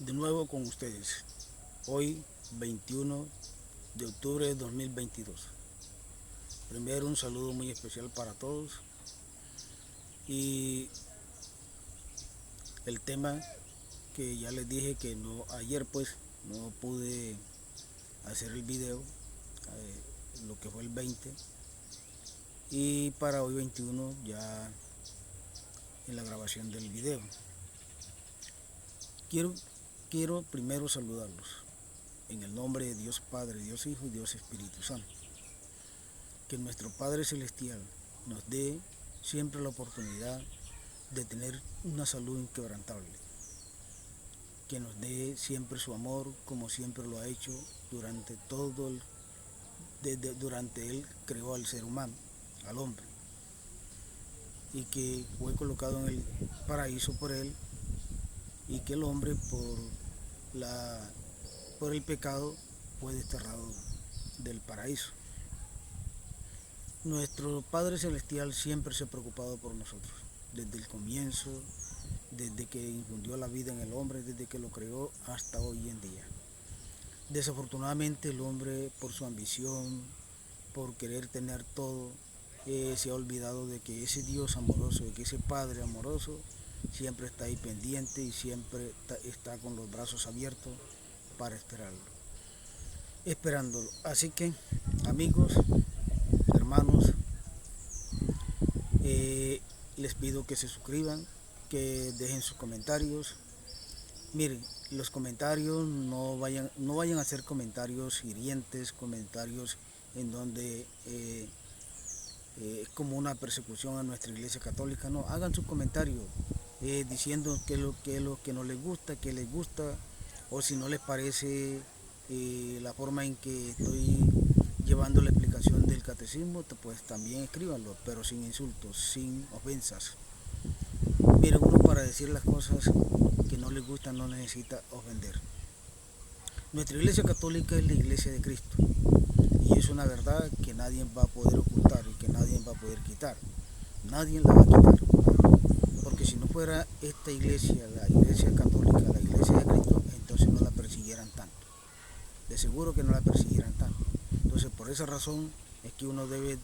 de nuevo con ustedes, hoy 21 de octubre de 2022. Primero un saludo muy especial para todos y el tema que ya les dije que no, ayer pues no pude hacer el video, lo que fue el 20, y para hoy 21 ya en la grabación del video. Quiero primero saludarlos en el nombre de Dios Padre, Dios Hijo y Dios Espíritu Santo. Que nuestro Padre Celestial nos dé siempre la oportunidad de tener una salud inquebrantable. Que nos dé siempre su amor como siempre lo ha hecho durante durante Él creó al ser humano, al hombre. Y que fue colocado en el paraíso por Él, y que el hombre por el pecado fue desterrado del paraíso. Nuestro Padre Celestial siempre se ha preocupado por nosotros, desde el comienzo, desde que infundió la vida en el hombre, desde que lo creó hasta hoy en día. Desafortunadamente el hombre, por su ambición, por querer tener todo, se ha olvidado de que ese Dios amoroso, de que ese Padre amoroso siempre está ahí pendiente y siempre está con los brazos abiertos para esperándolo. Así que, amigos, hermanos, les pido que se suscriban, que dejen sus comentarios. Miren, los comentarios no vayan a ser comentarios hirientes, comentarios en donde es como una persecución a nuestra Iglesia Católica. No, hagan sus comentarios diciendo qué es lo que no les gusta, qué les gusta, o si no les parece la forma en que estoy llevando la explicación del catecismo, pues también escríbanlo, pero sin insultos, sin ofensas. Miren, uno para decir las cosas que no les gustan no necesita ofender. Nuestra Iglesia Católica es la Iglesia de Cristo, y es una verdad que nadie va a poder ocultar y que nadie va a poder quitar. Nadie la va a quitar, porque si no fuera esta iglesia, la Iglesia Católica, la Iglesia de Cristo, entonces no la persiguieran tanto. De seguro que no la persiguieran tanto. Entonces, por esa razón es que uno debe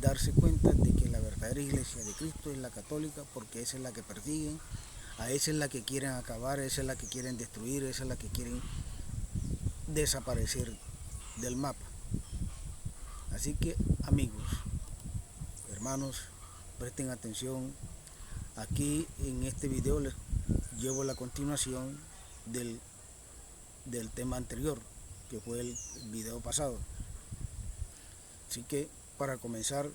darse cuenta de que la verdadera Iglesia de Cristo es la católica, porque esa es la que persiguen, a esa es la que quieren acabar, esa es la que quieren destruir, esa es la que quieren desaparecer del mapa. Así que, amigos, hermanos, presten atención. Aquí en este video les llevo la continuación del tema anterior, que fue el video pasado. Así que, para comenzar,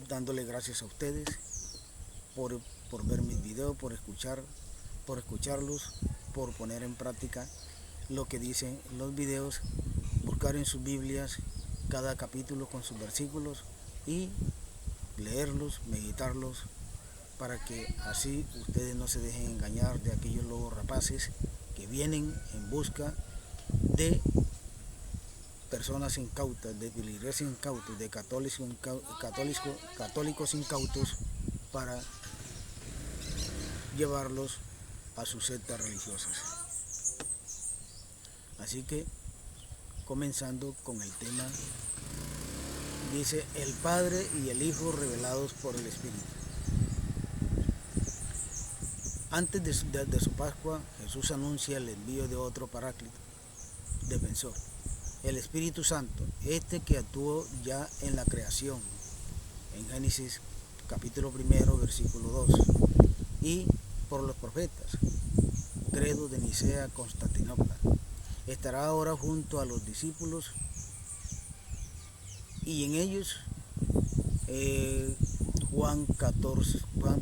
dándole gracias a ustedes por ver mis videos, por escucharlos, por poner en práctica lo que dicen los videos, buscar en sus Biblias cada capítulo con sus versículos y leerlos, meditarlos, para que así ustedes no se dejen engañar de aquellos lobos rapaces que vienen en busca de personas incautas, de feligreses incautos, de católicos incautos, para llevarlos a sus sectas religiosas. Así que, comenzando con el tema, dice: el Padre y el Hijo revelados por el Espíritu. Antes de su Pascua, Jesús anuncia el envío de otro Paráclito, defensor, el Espíritu Santo, este que actuó ya en la creación, en Génesis capítulo 1, versículo 2, y por los profetas, credo de Nicea, Constantinopla. Estará ahora junto a los discípulos, y en ellos Juan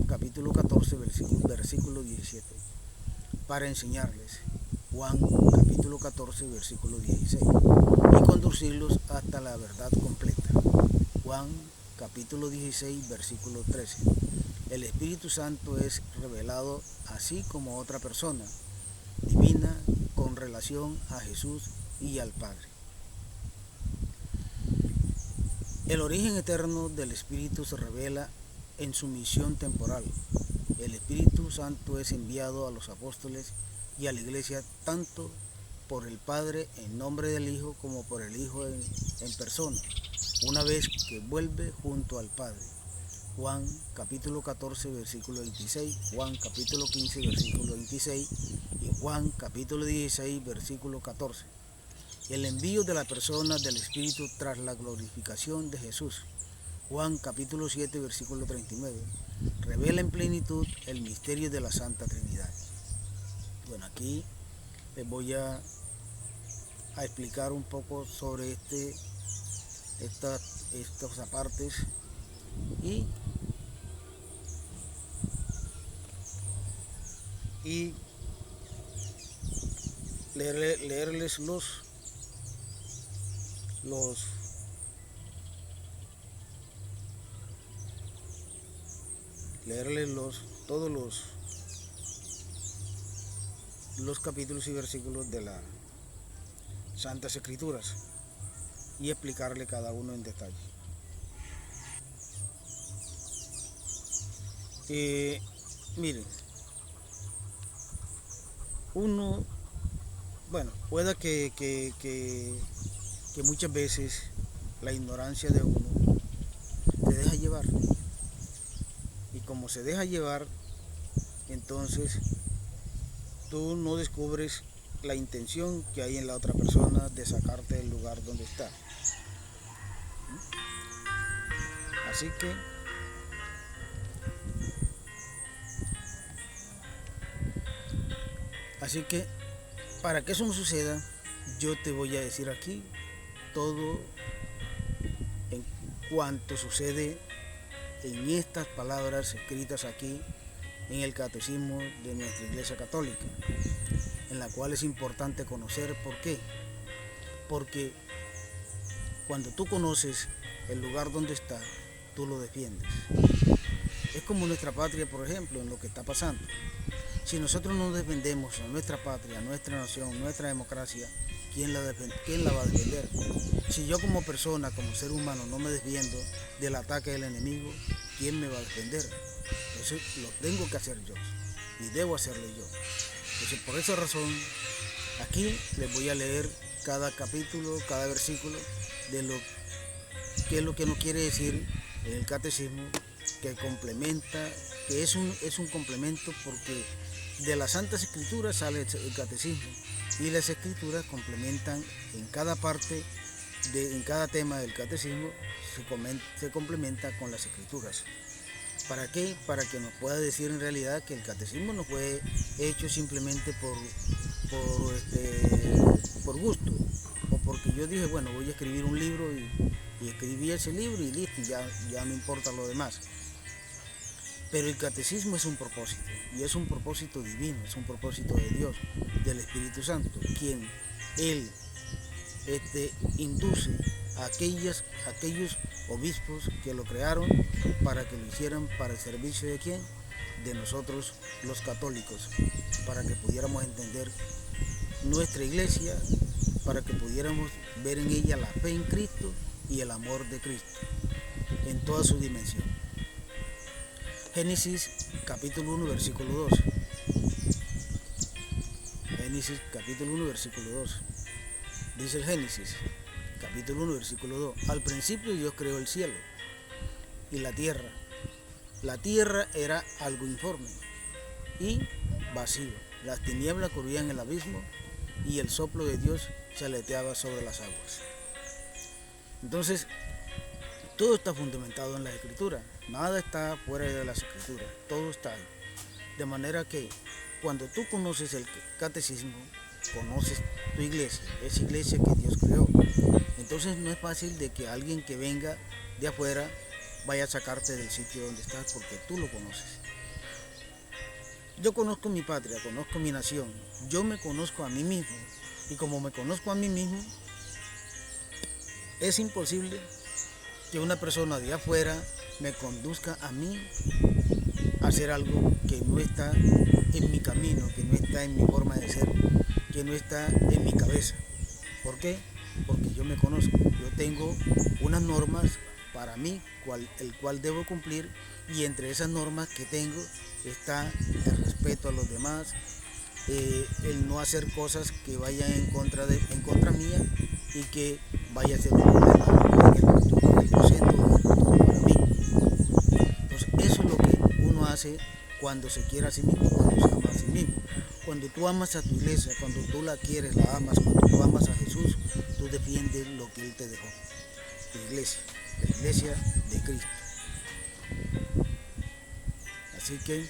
capítulo 14, versículo 17, para enseñarles. Juan capítulo 14, versículo 16, y conducirlos hasta la verdad completa. Juan capítulo 16, versículo 13. El Espíritu Santo es revelado así como otra persona divina con relación a Jesús y al Padre. El origen eterno del Espíritu se revela en su misión temporal, El Espíritu Santo es enviado a los apóstoles y a la iglesia tanto por el Padre en nombre del Hijo como por el Hijo en persona, una vez que vuelve junto al Padre. Juan capítulo 14 versículo 26, Juan capítulo 15 versículo 26 y Juan capítulo 16 versículo 14. El envío de la persona del Espíritu tras la glorificación de Jesús. Juan capítulo 7 versículo 39. Revela en plenitud el misterio de la Santa Trinidad. Bueno, aquí les voy a explicar un poco sobre estas apartes y leerles todos los capítulos y versículos de las Santas Escrituras y explicarle cada uno en detalle. Miren, pueda que muchas veces la ignorancia de uno te deja llevar, y como se deja llevar, entonces tú no descubres la intención que hay en la otra persona de sacarte del lugar donde está. Así que para que eso no suceda, yo te voy a decir aquí todo en cuanto sucede en estas palabras escritas aquí en el Catecismo de nuestra Iglesia Católica, en la cual es importante conocer. ¿Por qué? Porque cuando tú conoces el lugar donde está, tú lo defiendes. Es como nuestra patria, por ejemplo, en lo que está pasando. Si nosotros no defendemos a nuestra patria, a nuestra nación, nuestra democracia, ¿quién la va a defender? Si yo como persona, como ser humano, no me defiendo del ataque del enemigo, ¿quién me va a defender? Eso lo tengo que hacer yo y debo hacerlo yo. Entonces, por esa razón, aquí les voy a leer cada capítulo, cada versículo de lo que es lo que nos quiere decir en el catecismo, que complementa, que es un complemento, porque de las Santas Escrituras sale el catecismo y las Escrituras complementan en cada parte, en cada tema del catecismo se complementa con las Escrituras. ¿Para qué? Para que nos pueda decir en realidad que el catecismo no fue hecho simplemente por gusto, o porque yo dije, bueno, voy a escribir un libro y escribí ese libro y listo, ya no importa lo demás. Pero el catecismo es un propósito, y es un propósito divino, es un propósito de Dios, del Espíritu Santo, quien Él induce a aquellos obispos que lo crearon para que lo hicieran para el servicio de ¿quién? De nosotros los católicos, para que pudiéramos entender nuestra iglesia, para que pudiéramos ver en ella la fe en Cristo y el amor de Cristo en toda su dimensión. Génesis capítulo 1 versículo 2. Génesis capítulo 1 versículo 2. Dice el Génesis capítulo 1 versículo 2. Al principio Dios creó el cielo y la tierra. La tierra era algo informe y vacío. Las tinieblas cubrían el abismo y el soplo de Dios se aleteaba sobre las aguas. Entonces, todo está fundamentado en la Escritura. Nada está fuera de las Escrituras. Todo está ahí. De manera que cuando tú conoces el catecismo, conoces tu iglesia, esa iglesia que Dios creó. Entonces no es fácil de que alguien que venga de afuera vaya a sacarte del sitio donde estás, porque tú lo conoces. Yo conozco mi patria, conozco mi nación, yo me conozco a mí mismo, y como me conozco a mí mismo, es imposible que una persona de afuera me conduzca a mí a hacer algo que no está en mi camino, que no está en mi forma de ser, que no está en mi cabeza. ¿Por qué? Porque yo me conozco, yo tengo unas normas para mí, el cual debo cumplir, y entre esas normas que tengo está el respeto a los demás, el no hacer cosas que vayan en contra mía y que vaya a ser un problema en el futuro que yo siento para mí. Entonces eso es lo que uno hace cuando se quiere a sí mismo, cuando se ama a sí mismo. Cuando tú amas a tu iglesia, cuando tú la quieres, la amas, cuando tú amas a Jesús, tú defiendes lo que Él te dejó, tu iglesia, la iglesia de Cristo. Así que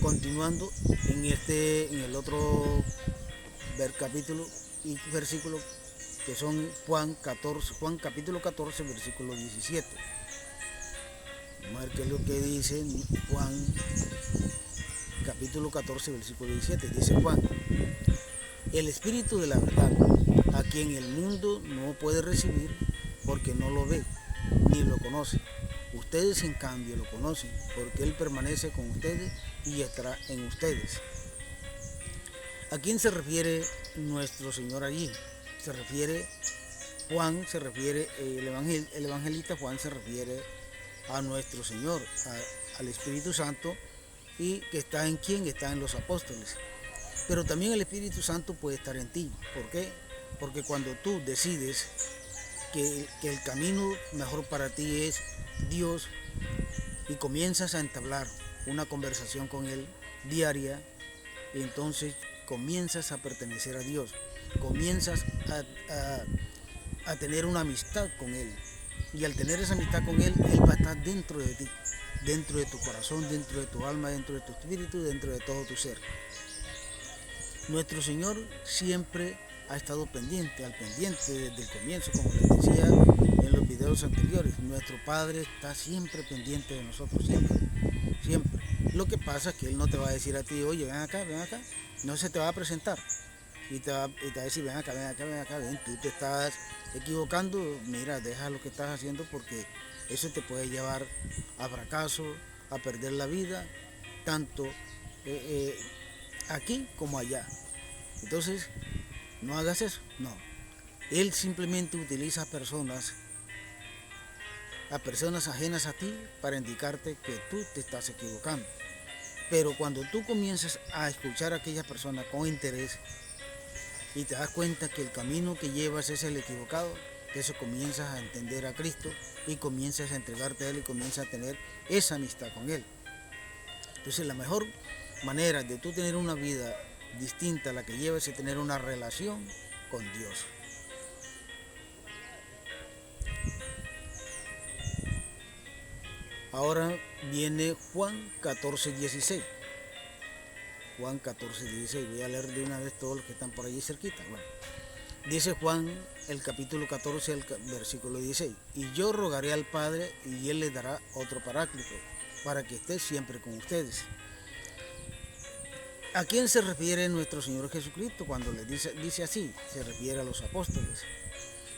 continuando en el otro capítulo y versículo que son Juan capítulo 14, versículo 17. Vamos a ver qué es lo que dice Juan capítulo 14, versículo 17. Dice Juan: el Espíritu de la verdad, a quien el mundo no puede recibir porque no lo ve ni lo conoce. Ustedes en cambio lo conocen porque Él permanece con ustedes y estará en ustedes. ¿A quién se refiere nuestro Señor allí? Se refiere Juan, el evangelista Juan se refiere a nuestro Señor, al Espíritu Santo, y que está en quién, está en los apóstoles. Pero también el Espíritu Santo puede estar en ti. ¿Por qué? Porque cuando tú decides que el camino mejor para ti es Dios y comienzas a entablar una conversación con Él diaria, entonces comienzas a pertenecer a Dios, comienzas a tener una amistad con Él, y al tener esa amistad con Él, Él va a estar dentro de ti, dentro de tu corazón, dentro de tu alma, dentro de tu espíritu, dentro de todo tu ser. Nuestro Señor siempre ha estado pendiente desde el comienzo, como les decía en los videos anteriores. Nuestro Padre está siempre pendiente de nosotros, siempre, siempre. Lo que pasa es que Él no te va a decir a ti: oye, ven acá, no se te va a presentar y te va a decir: ven acá, ven, tú te estás equivocando, mira, deja lo que estás haciendo porque eso te puede llevar a fracaso, a perder la vida, tanto aquí como allá. Entonces, no hagas eso, no. Él simplemente utiliza a personas ajenas a ti para indicarte que tú te estás equivocando. Pero cuando tú comienzas a escuchar a aquellas personas con interés y te das cuenta que el camino que llevas es el equivocado, eso comienzas a entender a Cristo y comienzas a entregarte a Él y comienzas a tener esa amistad con Él. Entonces la mejor manera de tú tener una vida distinta a la que llevas es tener una relación con Dios. Ahora viene Juan 14:16. Juan 14:16. Voy a leer de una vez todos los que están por allí cerquita. Bueno, dice Juan, el capítulo 14, el versículo 16. Y yo rogaré al Padre y Él les dará otro paráclito para que esté siempre con ustedes. ¿A quién se refiere nuestro Señor Jesucristo cuando les dice así? Se refiere a los apóstoles.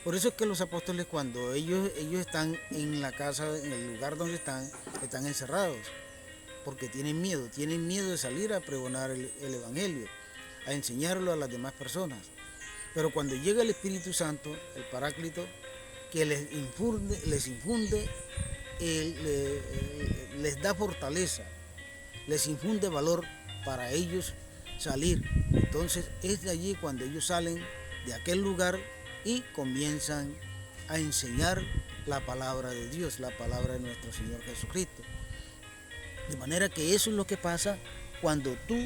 Por eso es que los apóstoles, cuando ellos están en la casa, en el lugar donde están encerrados, porque tienen miedo de salir a pregonar el Evangelio, a enseñarlo a las demás personas. Pero cuando llega el Espíritu Santo, el Paráclito, que les infunde, les da fortaleza, les infunde valor para ellos salir. Entonces es de allí cuando ellos salen de aquel lugar y comienzan a enseñar la palabra de Dios, la palabra de nuestro Señor Jesucristo. De manera que eso es lo que pasa cuando tú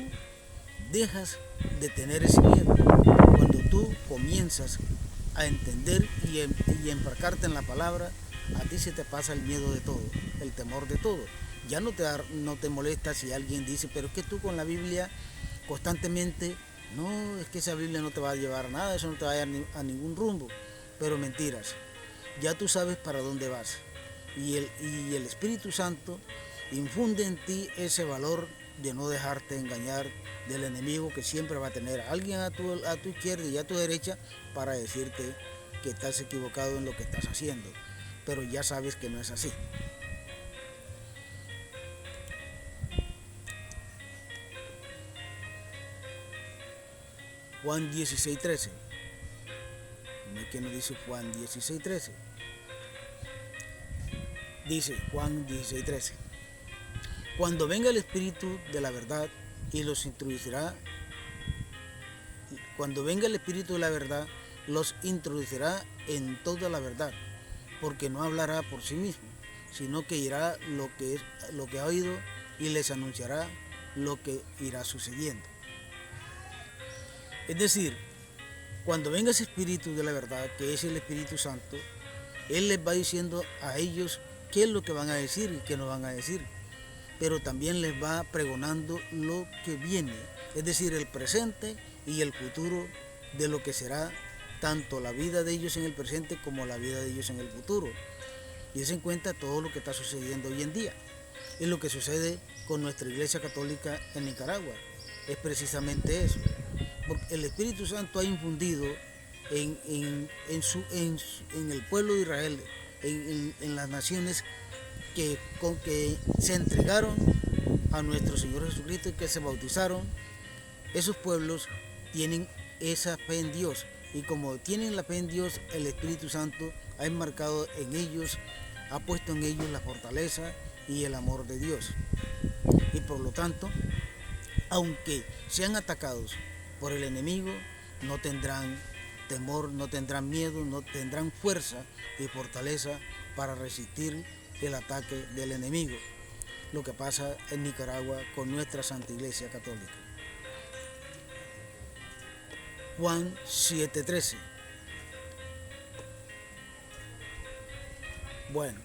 dejas de tener ese miedo, cuando tú comienzas a entender y embarcarte en la palabra, a ti se te pasa el miedo de todo, el temor de todo. Ya no te molesta si alguien dice: pero es que tú con la Biblia constantemente, no, es que esa Biblia no te va a llevar a nada, eso no te va a llevar a ningún rumbo. Pero mentiras, ya tú sabes para dónde vas. Y el Espíritu Santo infunde en ti ese valor de no dejarte engañar del enemigo, que siempre va a tener a alguien a tu izquierda y a tu derecha para decirte que estás equivocado en lo que estás haciendo. Pero ya sabes que no es así. Juan 16:13. ¿Qué nos dice Juan 16:13? Dice Juan 16:13. Cuando venga el Espíritu de la verdad y los introducirá, cuando venga el Espíritu de la verdad, los introducirá en toda la verdad, porque no hablará por sí mismo, sino que dirá lo que ha oído y les anunciará lo que irá sucediendo. Es decir, cuando venga ese Espíritu de la verdad, que es el Espíritu Santo, Él les va diciendo a ellos qué es lo que van a decir y qué no van a decir, pero también les va pregonando lo que viene, es decir, el presente y el futuro de lo que será tanto la vida de ellos en el presente como la vida de ellos en el futuro. Y se en cuenta todo lo que está sucediendo hoy en día. Es lo que sucede con nuestra Iglesia Católica en Nicaragua. Es precisamente eso. Porque el Espíritu Santo ha infundido en el pueblo de Israel, en las naciones que se entregaron a nuestro Señor Jesucristo y que se bautizaron. Esos pueblos tienen esa fe en Dios, y como tienen la fe en Dios, el Espíritu Santo ha enmarcado en ellos, ha puesto en ellos la fortaleza y el amor de Dios, y por lo tanto, aunque sean atacados por el enemigo, no tendrán temor, no tendrán miedo, no tendrán fuerza y fortaleza para resistir el ataque del enemigo. Lo que pasa en Nicaragua con nuestra Santa Iglesia Católica. Juan 7:13. Bueno,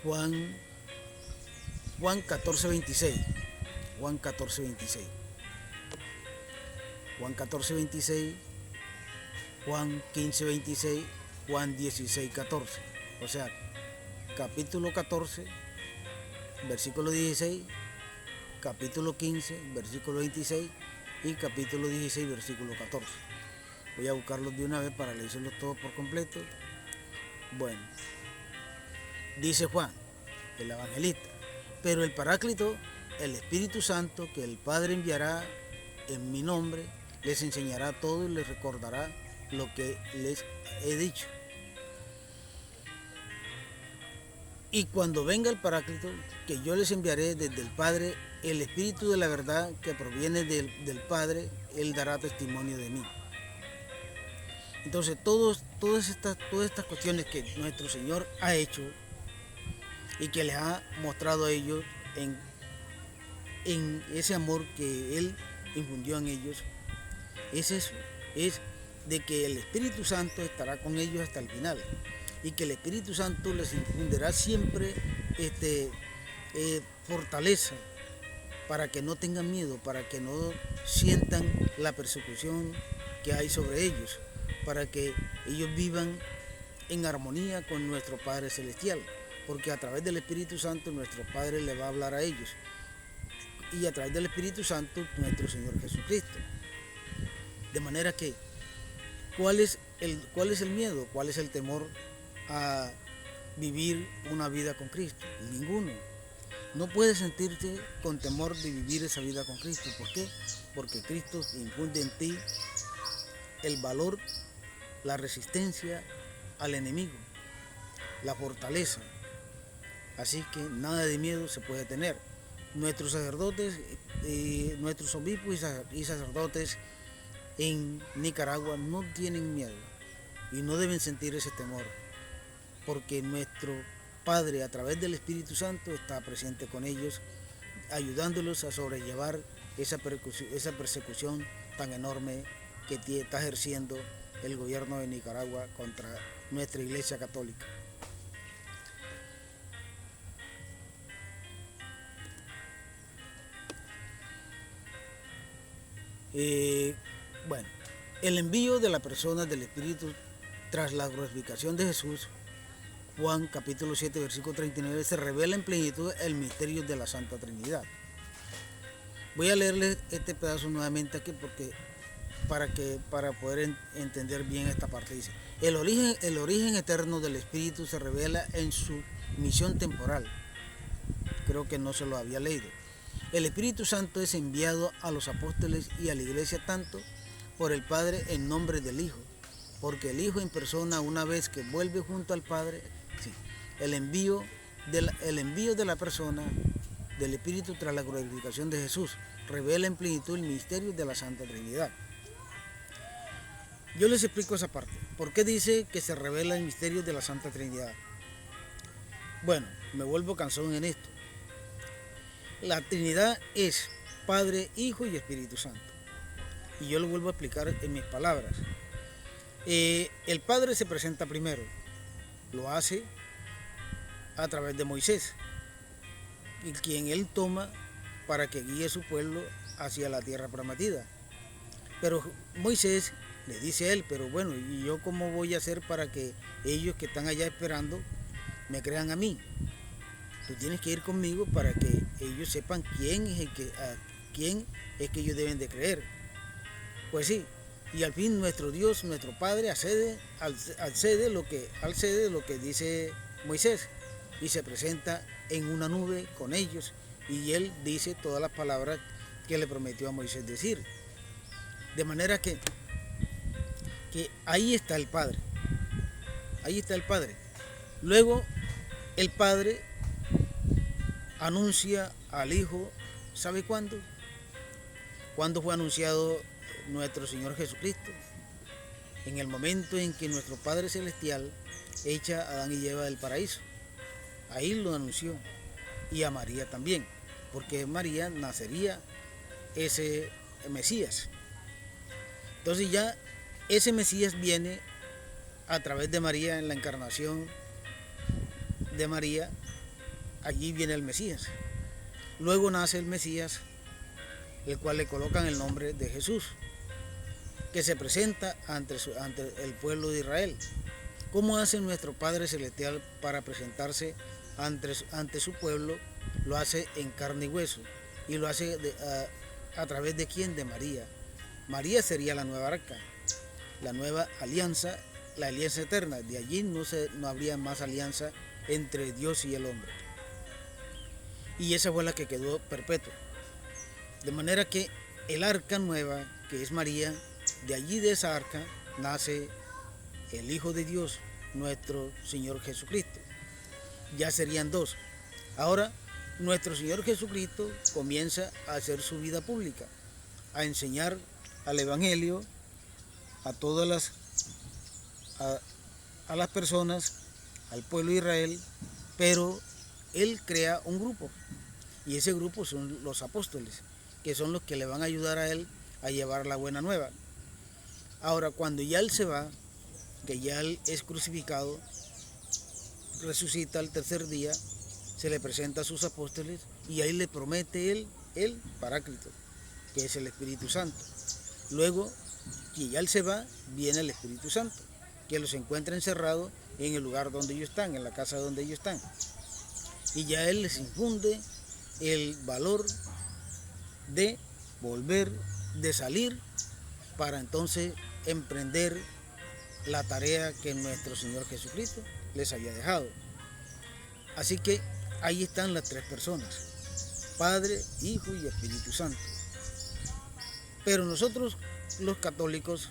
Juan 14:26. Juan 14:26. Juan 14:26. Juan 15:26. Juan 16:14. O sea, capítulo 14, versículo 16, capítulo 15, versículo 26 y capítulo 16, versículo 14. Voy a buscarlos de una vez para leerlos todos por completo. Bueno, dice Juan, el evangelista: pero el Paráclito, el Espíritu Santo, que el Padre enviará en mi nombre, les enseñará todo y les recordará lo que les he dicho. Y cuando venga el Paráclito, que yo les enviaré desde el Padre, el Espíritu de la verdad que proviene del Padre, Él dará testimonio de mí. Entonces, todas estas cuestiones que nuestro Señor ha hecho y que les ha mostrado a ellos en ese amor que Él infundió en ellos, es eso, es de que el Espíritu Santo estará con ellos hasta el final, y que el Espíritu Santo les infundirá siempre fortaleza, para que no tengan miedo, para que no sientan la persecución que hay sobre ellos, para que ellos vivan en armonía con nuestro Padre Celestial, porque a través del Espíritu Santo nuestro Padre le va a hablar a ellos, y a través del Espíritu Santo nuestro Señor Jesucristo. De manera que, ¿cuál es el miedo? ¿Cuál es el temor a vivir una vida con Cristo? Ninguno. No puedes sentirte con temor de vivir esa vida con Cristo. ¿Por qué? Porque Cristo infunde en ti el valor, la resistencia al enemigo, la fortaleza. Así que nada de miedo se puede tener. Nuestros sacerdotes, nuestros obispos y sacerdotes en Nicaragua no tienen miedo y no deben sentir ese temor, porque nuestro Padre, a través del Espíritu Santo, está presente con ellos, ayudándolos a sobrellevar esa persecución tan enorme que está ejerciendo el gobierno de Nicaragua contra nuestra Iglesia Católica. Bueno, el envío de la persona del Espíritu tras la glorificación de Jesús, Juan capítulo 7, versículo 39, se revela en plenitud el misterio de la Santa Trinidad. Voy a leerles este pedazo nuevamente aquí para poder entender bien esta parte. Dice: el origen eterno del Espíritu se revela en su misión temporal. Creo que no se lo había leído. El Espíritu Santo es enviado a los apóstoles y a la Iglesia tanto por el Padre en nombre del Hijo, porque el Hijo en persona, una vez que vuelve junto al Padre, sí, el envío de la persona del Espíritu tras la glorificación de Jesús revela en plenitud el misterio de la Santa Trinidad. Yo les explico esa parte. ¿Por qué dice que se revela el misterio de la Santa Trinidad? Bueno, me vuelvo cansón en esto. La Trinidad es Padre, Hijo y Espíritu Santo. Y yo lo vuelvo a explicar en mis palabras. El Padre se presenta primero. Lo hace a través de Moisés, y quien él toma para que guíe a su pueblo hacia la tierra prometida. Pero Moisés le dice a él, pero bueno, ¿y yo cómo voy a hacer para que ellos que están allá esperando me crean a mí? Tú tienes que ir conmigo para que ellos sepan quién es quién es que ellos deben de creer. Pues sí, y al fin nuestro Dios, nuestro Padre, accede lo que dice Moisés, y se presenta en una nube con ellos, y él dice todas las palabras que le prometió a Moisés decir. De manera que ahí está el Padre. Ahí está el Padre. Luego el Padre anuncia al Hijo, ¿sabe cuándo? ¿Cuándo fue anunciado nuestro Señor Jesucristo? En el momento en que nuestro Padre Celestial echa a Adán y Eva del paraíso. Ahí lo anunció. Y a María también, porque María nacería ese Mesías. Entonces ya ese Mesías viene a través de María, en la encarnación de María. Allí viene el Mesías. Luego nace el Mesías, el cual le colocan el nombre de Jesús, que se presenta ante el pueblo de Israel. ¿Cómo hace nuestro Padre Celestial para presentarse ante su pueblo? Lo hace en carne y hueso, y lo hace a través de ¿quién? De María. María sería la nueva arca, la nueva alianza, la alianza eterna. De allí no habría más alianza entre Dios y el hombre. Y esa fue la que quedó perpetua. De manera que el arca nueva, que es María, de allí de esa arca nace el Hijo de Dios, nuestro Señor Jesucristo. Ya serían dos. Ahora, nuestro Señor Jesucristo comienza a hacer su vida pública, a enseñar al Evangelio a todas las personas, al pueblo de Israel, pero Él crea un grupo, y ese grupo son los apóstoles, que son los que le van a ayudar a Él a llevar la buena nueva. Ahora, cuando ya Él se va, que ya Él es crucificado, resucita al tercer día, se le presenta a sus apóstoles, y ahí le promete Él el Paráclito, que es el Espíritu Santo. Luego, que ya Él se va, viene el Espíritu Santo, que los encuentra encerrados en el lugar donde ellos están, en la casa donde ellos están. Y ya Él les infunde el valor de volver, de salir, para entonces emprender la tarea que nuestro Señor Jesucristo les había dejado. Así que ahí están las tres personas, Padre, Hijo y Espíritu Santo. Pero nosotros, los católicos,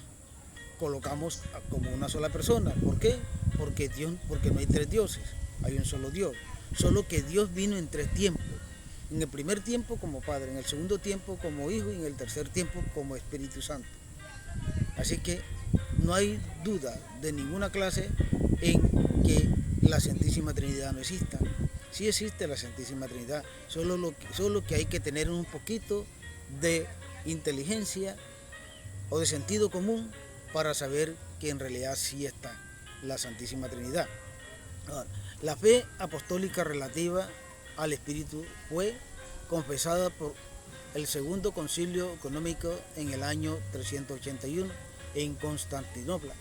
colocamos como una sola persona. ¿Por qué? Porque no hay tres dioses, hay un solo Dios. Solo que Dios vino en tres tiempos. En el primer tiempo como Padre, en el segundo tiempo como Hijo y en el tercer tiempo como Espíritu Santo. Así que no hay duda de ninguna clase en que la Santísima Trinidad no exista. Sí existe la Santísima Trinidad, solo que hay que tener un poquito de inteligencia o de sentido común para saber que en realidad sí está la Santísima Trinidad. Ahora, la fe apostólica relativa al Espíritu fue confesada por el Segundo Concilio Económico en el año 381 en Constantinopla.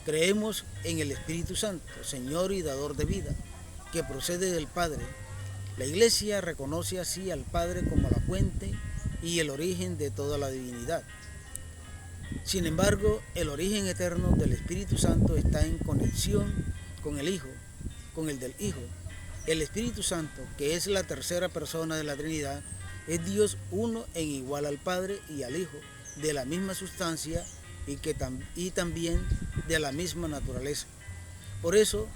Creemos en el Espíritu Santo, Señor y dador de vida, que procede del Padre. La Iglesia reconoce así al Padre como la fuente y el origen de toda la divinidad. Sin embargo, el origen eterno del Espíritu Santo está en conexión con el Hijo, con el del Hijo. El Espíritu Santo, que es la tercera persona de la Trinidad, es Dios uno en igual al Padre y al Hijo, de la misma sustancia, y también de la misma naturaleza. Por eso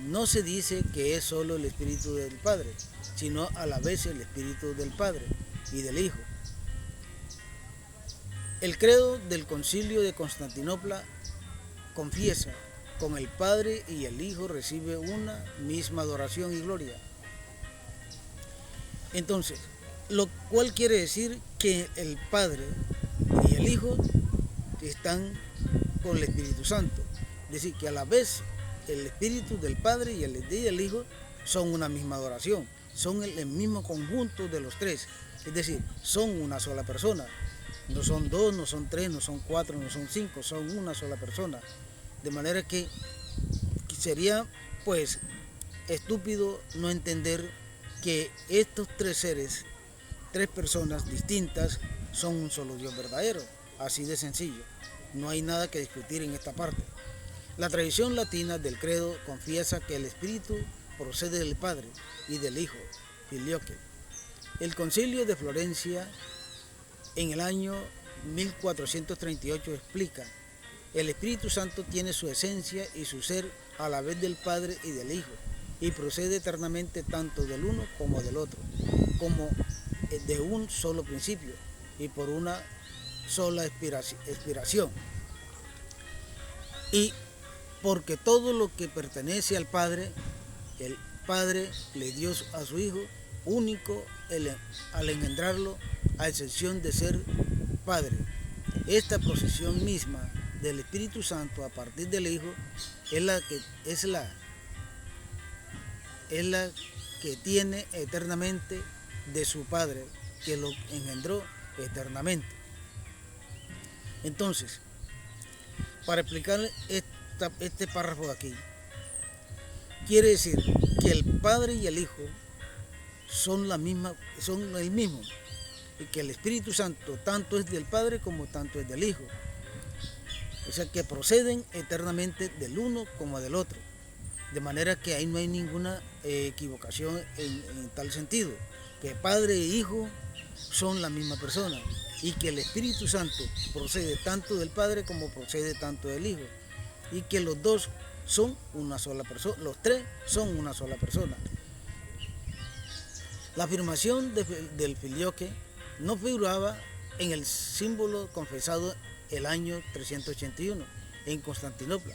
no se dice que es solo el Espíritu del Padre, sino a la vez el Espíritu del Padre y del Hijo. El credo del Concilio de Constantinopla confiesa con el Padre y el Hijo recibe una misma adoración y gloria. Entonces, lo cual quiere decir que el Padre y el Hijo están con el Espíritu Santo. Es decir, que a la vez el Espíritu del Padre y el del Hijo son una misma adoración, son el mismo conjunto de los tres. Es decir, son una sola persona. No son dos, no son tres, no son cuatro, no son cinco, son una sola persona. De manera que sería pues estúpido no entender que estos tres seres, tres personas distintas, son un solo Dios verdadero. Así de sencillo. No hay nada que discutir en esta parte. La tradición latina del credo confiesa que el Espíritu procede del Padre y del Hijo, Filioque. El Concilio de Florencia en el año 1438 explica: el Espíritu Santo tiene su esencia y su ser a la vez del Padre y del Hijo, y procede eternamente tanto del uno como del otro, como de un solo principio y por una sola expiración. Y porque todo lo que pertenece al Padre, el Padre le dio a su Hijo único al engendrarlo, a excepción de ser Padre. Esta procesión misma del Espíritu Santo a partir del Hijo es la que tiene eternamente de su Padre, que lo engendró eternamente. Entonces, para explicar este párrafo de aquí, quiere decir que el Padre y el Hijo son el mismo, y que el Espíritu Santo tanto es del Padre como tanto es del Hijo. O sea, que proceden eternamente del uno como del otro. De manera que ahí no hay ninguna equivocación en tal sentido, que Padre e Hijo son la misma persona y que el Espíritu Santo procede tanto del Padre como procede tanto del Hijo, y que los dos son una sola persona, los tres son una sola persona. La afirmación del Filioque no figuraba en el símbolo confesado el año 381 en Constantinopla,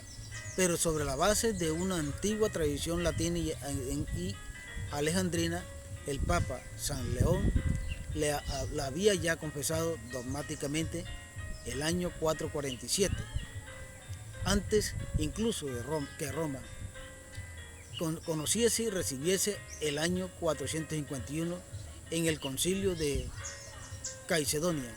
pero sobre la base de una antigua tradición latina y alejandrina, el Papa San León la había ya confesado dogmáticamente el año 447, antes incluso que Roma conociese y recibiese el año 451 en el concilio de Calcedonia.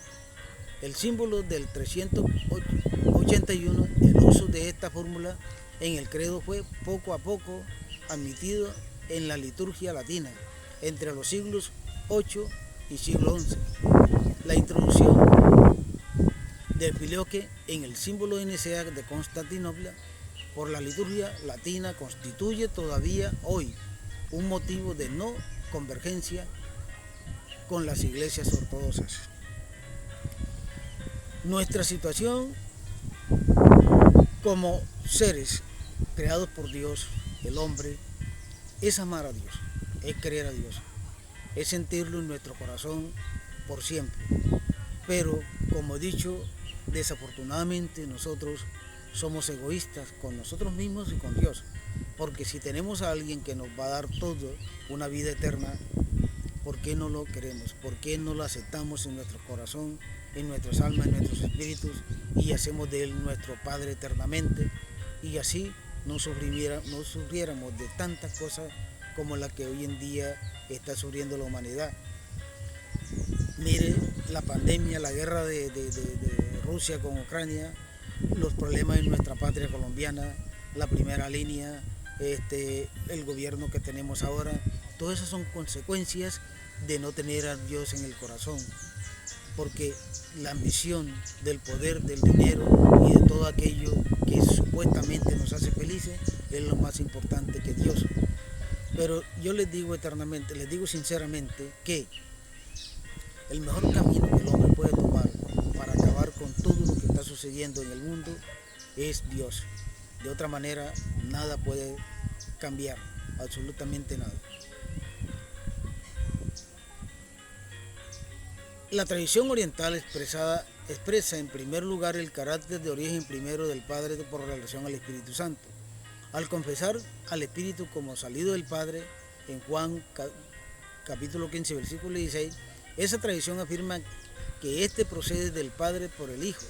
El símbolo del 381, el uso de esta fórmula en el credo fue poco a poco admitido en la liturgia latina entre los siglos VIII y siglo XI. La introducción del Filioque en el símbolo de Nicea de Constantinopla por la liturgia latina constituye todavía hoy un motivo de no convergencia con las iglesias ortodoxas. Nuestra situación como seres creados por Dios, el hombre, es amar a Dios, es creer a Dios, es sentirlo en nuestro corazón por siempre. Pero, como he dicho, desafortunadamente nosotros somos egoístas con nosotros mismos y con Dios, porque si tenemos a alguien que nos va a dar todo, una vida eterna, ¿por qué no lo queremos? ¿Por qué no lo aceptamos en nuestro corazón, en nuestras almas, en nuestros espíritus, y hacemos de Él nuestro Padre eternamente? Y así no sufriéramos de tantas cosas como la que hoy en día está sufriendo la humanidad. Mire la pandemia, la guerra de Rusia con Ucrania, los problemas en nuestra patria colombiana, la primera línea, el gobierno que tenemos ahora. Todas esas son consecuencias de no tener a Dios en el corazón, porque la ambición del poder, del dinero y de todo aquello que supuestamente nos hace felices es lo más importante que Dios. Pero yo les digo eternamente, les digo sinceramente que el mejor camino que el hombre puede tomar para acabar con todo lo que está sucediendo sucediendo en el mundo es Dios. De otra manera, nada puede cambiar, absolutamente nada. La tradición oriental expresa en primer lugar el carácter de origen primero del Padre por relación al Espíritu Santo. Al confesar al Espíritu como salido del Padre, en Juan capítulo 15, versículo 16, esa tradición afirma que éste procede del Padre por el Hijo.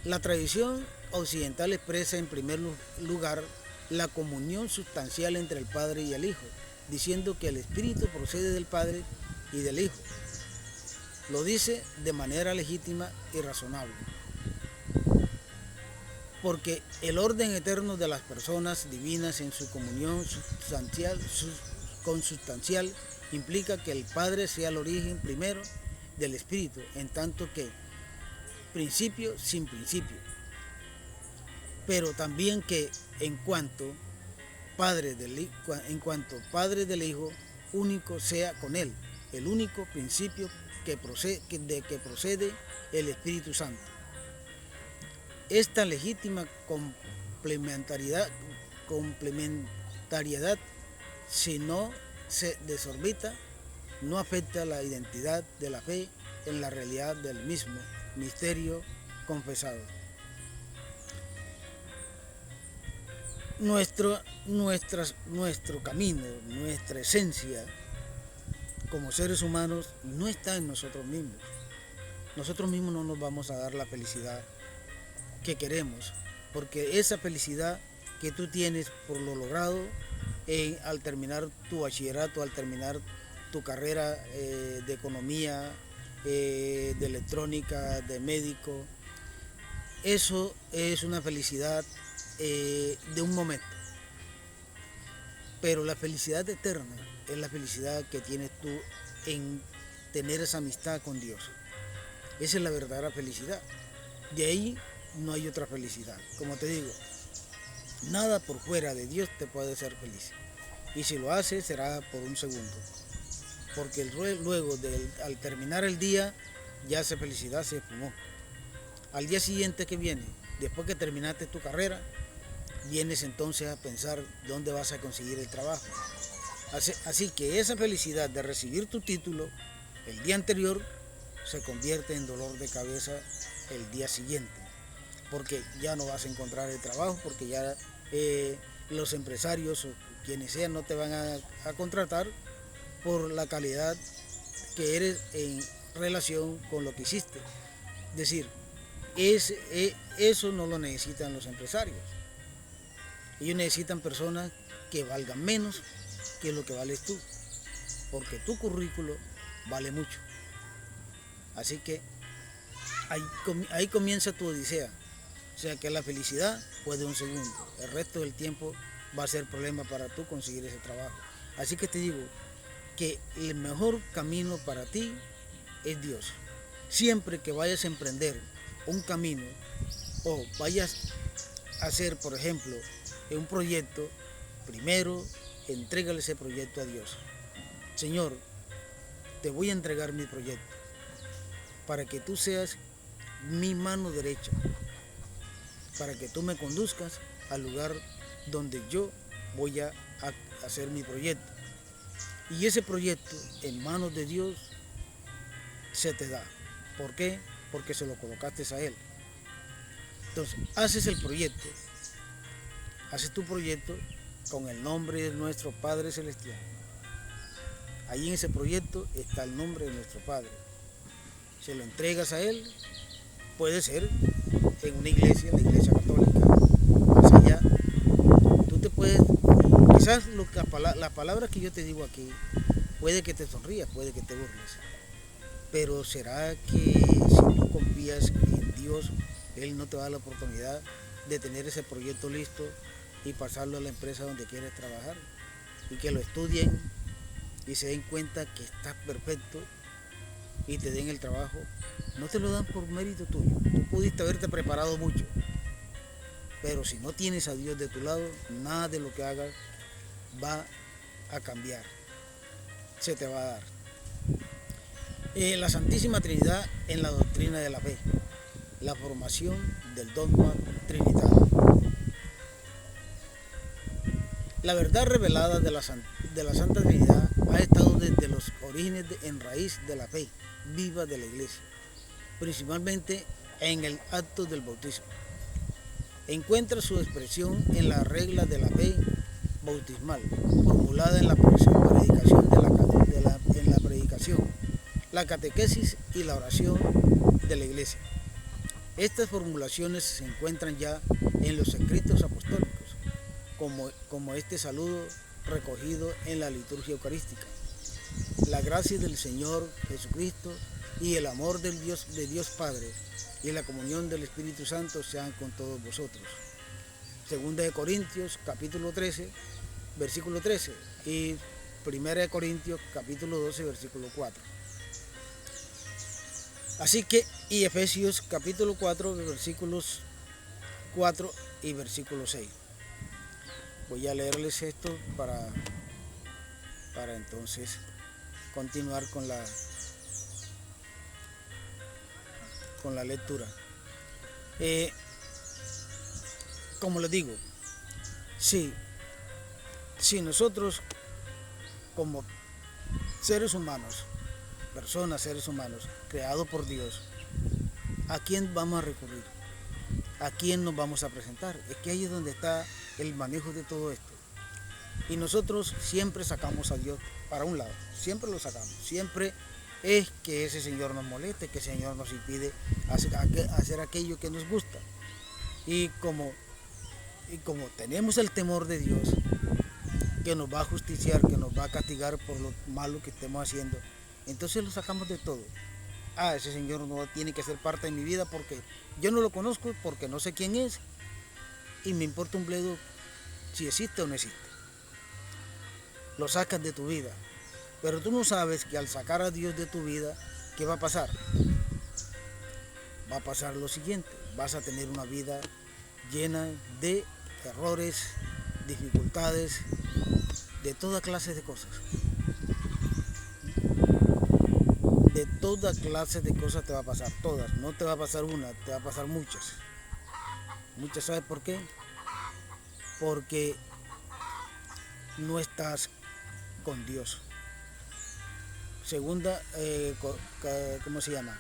La tradición occidental expresa en primer lugar la comunión sustancial entre el Padre y el Hijo, diciendo que el Espíritu procede del Padre y del Hijo. Lo dice de manera legítima y razonable, porque el orden eterno de las personas divinas en su comunión consustancial implica que el Padre sea el origen primero del Espíritu, en tanto que principio sin principio, pero también que en cuanto Padre del Hijo único sea con él, el único principio de que procede el Espíritu Santo. Esta legítima complementariedad, si no se desorbita, no afecta la identidad de la fe en la realidad del mismo misterio confesado. Nuestro camino, nuestra esencia como seres humanos no está en nosotros mismos. Nosotros mismos no nos vamos a dar la felicidad que queremos, porque esa felicidad que tú tienes por lo logrado al terminar tu bachillerato, al terminar tu carrera de economía, de electrónica, de médico, eso es una felicidad de un momento, pero la felicidad eterna es la felicidad que tienes tú en tener esa amistad con Dios. Esa es la verdadera felicidad. De ahí no hay otra felicidad. Como te digo, nada por fuera de Dios te puede hacer feliz. Y si lo hace, será por un segundo. Porque luego, al terminar el día, ya esa felicidad se esfumó. Al día siguiente que viene, después que terminaste tu carrera, vienes entonces a pensar dónde vas a conseguir el trabajo. Así que esa felicidad de recibir tu título el día anterior se convierte en dolor de cabeza el día siguiente, porque ya no vas a encontrar el trabajo, porque ya los empresarios o quienes sean no te van a contratar por la calidad que eres en relación con lo que hiciste. Es decir, eso no lo necesitan los empresarios. Ellos necesitan personas que valgan menos que lo que vales tú, porque tu currículo vale mucho. Así que ahí comienza tu odisea. O sea que la felicidad fue de un segundo. El resto del tiempo va a ser problema para tú conseguir ese trabajo. Así que te digo que el mejor camino para ti es Dios. Siempre que vayas a emprender un camino o vayas a hacer, por ejemplo, un proyecto, primero entrégale ese proyecto a Dios. Señor, te voy a entregar mi proyecto para que tú seas mi mano derecha, para que tú me conduzcas al lugar donde yo voy a hacer mi proyecto. Y ese proyecto en manos de Dios se te da. ¿Por qué? Porque se lo colocaste a Él. Entonces, haces el proyecto, haces tu proyecto con el nombre de nuestro Padre Celestial. Ahí en ese proyecto está el nombre de nuestro Padre. Se lo entregas a Él, puede ser en una iglesia, la iglesia católica, más allá. Tú te puedes, quizás las palabras que yo te digo aquí, puede que te sonrías, puede que te burles, pero será que si tú confías en Dios, Él no te va a dar la oportunidad de tener ese proyecto listo y pasarlo a la empresa donde quieres trabajar y que lo estudien y se den cuenta que estás perfecto y te den el trabajo? No te lo dan por mérito tuyo. Tú pudiste haberte preparado mucho, pero si no tienes a Dios de tu lado, nada de lo que hagas va a cambiar, se te va a dar. La Santísima Trinidad en la doctrina de la fe. la formación del dogma trinitario. La verdad revelada de la Santa Trinidad ha estado desde los orígenes en raíz de la fe viva de la Iglesia, principalmente en el acto del bautismo. Encuentra su expresión en la regla de la fe bautismal, formulada en la predicación, la catequesis y la oración de la Iglesia. Estas formulaciones se encuentran ya en los escritos apostólicos, como este saludo recogido en la liturgia eucarística. La gracia del Señor Jesucristo y el amor de Dios Padre y la comunión del Espíritu Santo sean con todos vosotros. Segunda de Corintios, capítulo 13, versículo 13, y Primera de Corintios, capítulo 12, versículo 4. Así que, y Efesios, capítulo 4, versículos 4 y versículo 6. Voy a leerles esto para entonces continuar con la lectura. Como les digo, si nosotros como seres humanos, seres humanos, creados por Dios, ¿a quién vamos a recurrir? ¿A quién nos vamos a presentar? Es que ahí es donde está el manejo de todo esto. Y nosotros siempre sacamos a Dios para un lado, siempre lo sacamos, siempre es que ese Señor nos moleste, que ese Señor nos impide hacer aquello que nos gusta. Y como tenemos el temor de Dios, que nos va a justiciar, que nos va a castigar por lo malo que estemos haciendo, entonces lo sacamos de todo. Ese Señor no tiene que ser parte de mi vida porque yo no lo conozco, porque no sé quién es, y me importa un bledo si existe o no existe. Lo sacas de tu vida, pero tú no sabes que al sacar a Dios de tu vida, ¿qué va a pasar? Va a pasar lo siguiente: vas a tener una vida llena de errores, dificultades, de toda clase de cosas. De toda clase de cosas te va a pasar, todas. No te va a pasar una, te va a pasar muchas. Muchas, ¿sabes por qué? Porque no estás con Dios. Segunda, ¿cómo se llama?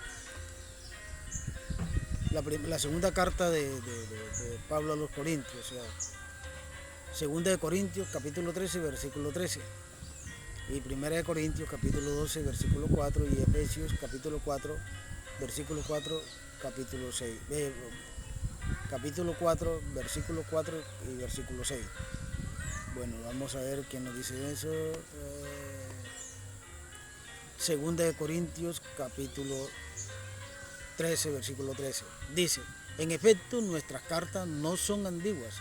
La segunda carta de Pablo a los Corintios, o sea, segunda de Corintios, capítulo 13, versículo 13. Y primera de Corintios, capítulo 12, versículo 4. Y Efesios, capítulo 4, versículo 4, capítulo 6. Capítulo 4, versículo 4 y versículo 6. Bueno, vamos a ver qué nos dice eso. Segunda de Corintios, capítulo 13, versículo 13. Dice: en efecto, nuestras cartas no son ambiguas.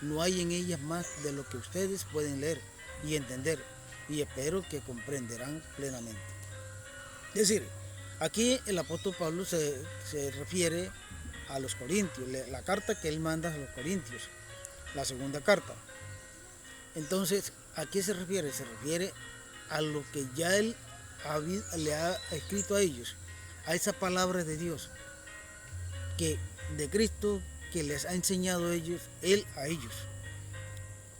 No hay en ellas más de lo que ustedes pueden leer y entender, y espero que comprenderán plenamente. Es decir, aquí el apóstol Pablo se refiere a los Corintios, la carta que él manda a los Corintios, la segunda carta. Entonces, ¿a qué se refiere? Se refiere a lo que ya él le ha escrito a ellos, a esa palabra de Dios, que de Cristo, que les ha enseñado a ellos, él a ellos.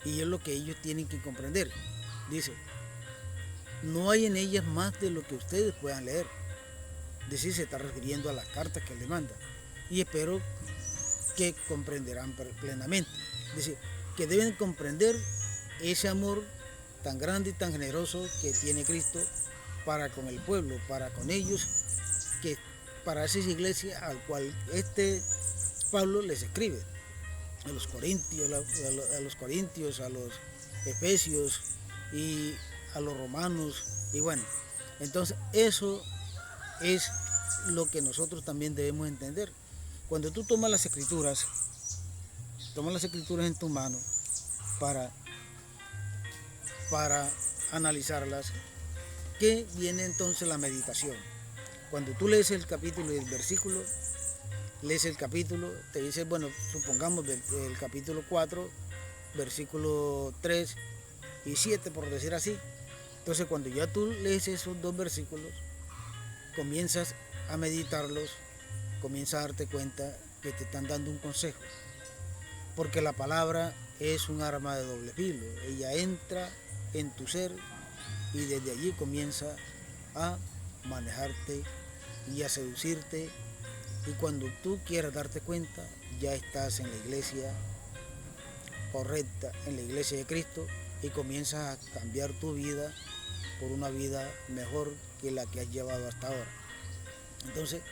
Y es lo que ellos tienen que comprender. Dice: no hay en ellas más de lo que ustedes puedan leer. Es decir, se está refiriendo a las cartas que él le manda. Y espero que comprenderán plenamente. Es decir, que deben comprender ese amor tan grande y tan generoso que tiene Cristo para con el pueblo, para con ellos, que para esa iglesia al cual Pablo les escribe, a los Corintios, a los Efesios y a los romanos. Y bueno, entonces eso es lo que nosotros también debemos entender. Cuando tú tomas las escrituras en tu mano para analizarlas, ¿qué viene entonces la meditación? Cuando tú lees el capítulo y el versículo, lees el capítulo, te dice, bueno, supongamos el capítulo 4, versículo 3 y 7, por decir así. Entonces, cuando ya tú lees esos dos versículos, comienzas a meditarlos comienza a darte cuenta que te están dando un consejo. Porque la palabra es un arma de doble filo. Ella entra en tu ser y desde allí comienza a manejarte y a seducirte. Y cuando tú quieras darte cuenta, ya estás en la iglesia correcta, en la iglesia de Cristo, y comienzas a cambiar tu vida por una vida mejor que la que has llevado hasta ahora. Entonces,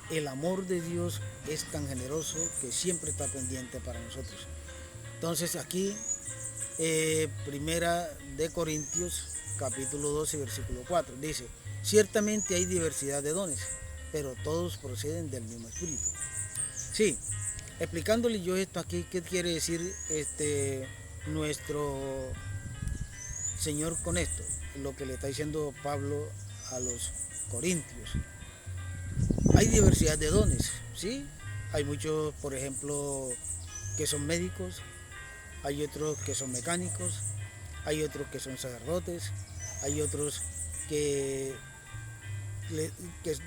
el amor de Dios es tan generoso que siempre está pendiente para nosotros. Entonces aquí, Primera de Corintios, capítulo 12, versículo 4, dice: ciertamente hay diversidad de dones, pero todos proceden del mismo Espíritu. Sí, explicándole yo esto aquí, ¿qué quiere decir nuestro Señor con esto? Lo que le está diciendo Pablo a los Corintios. Hay diversidad de dones, ¿sí? Hay muchos, por ejemplo, que son médicos, hay otros que son mecánicos, hay otros que son sacerdotes, hay otros que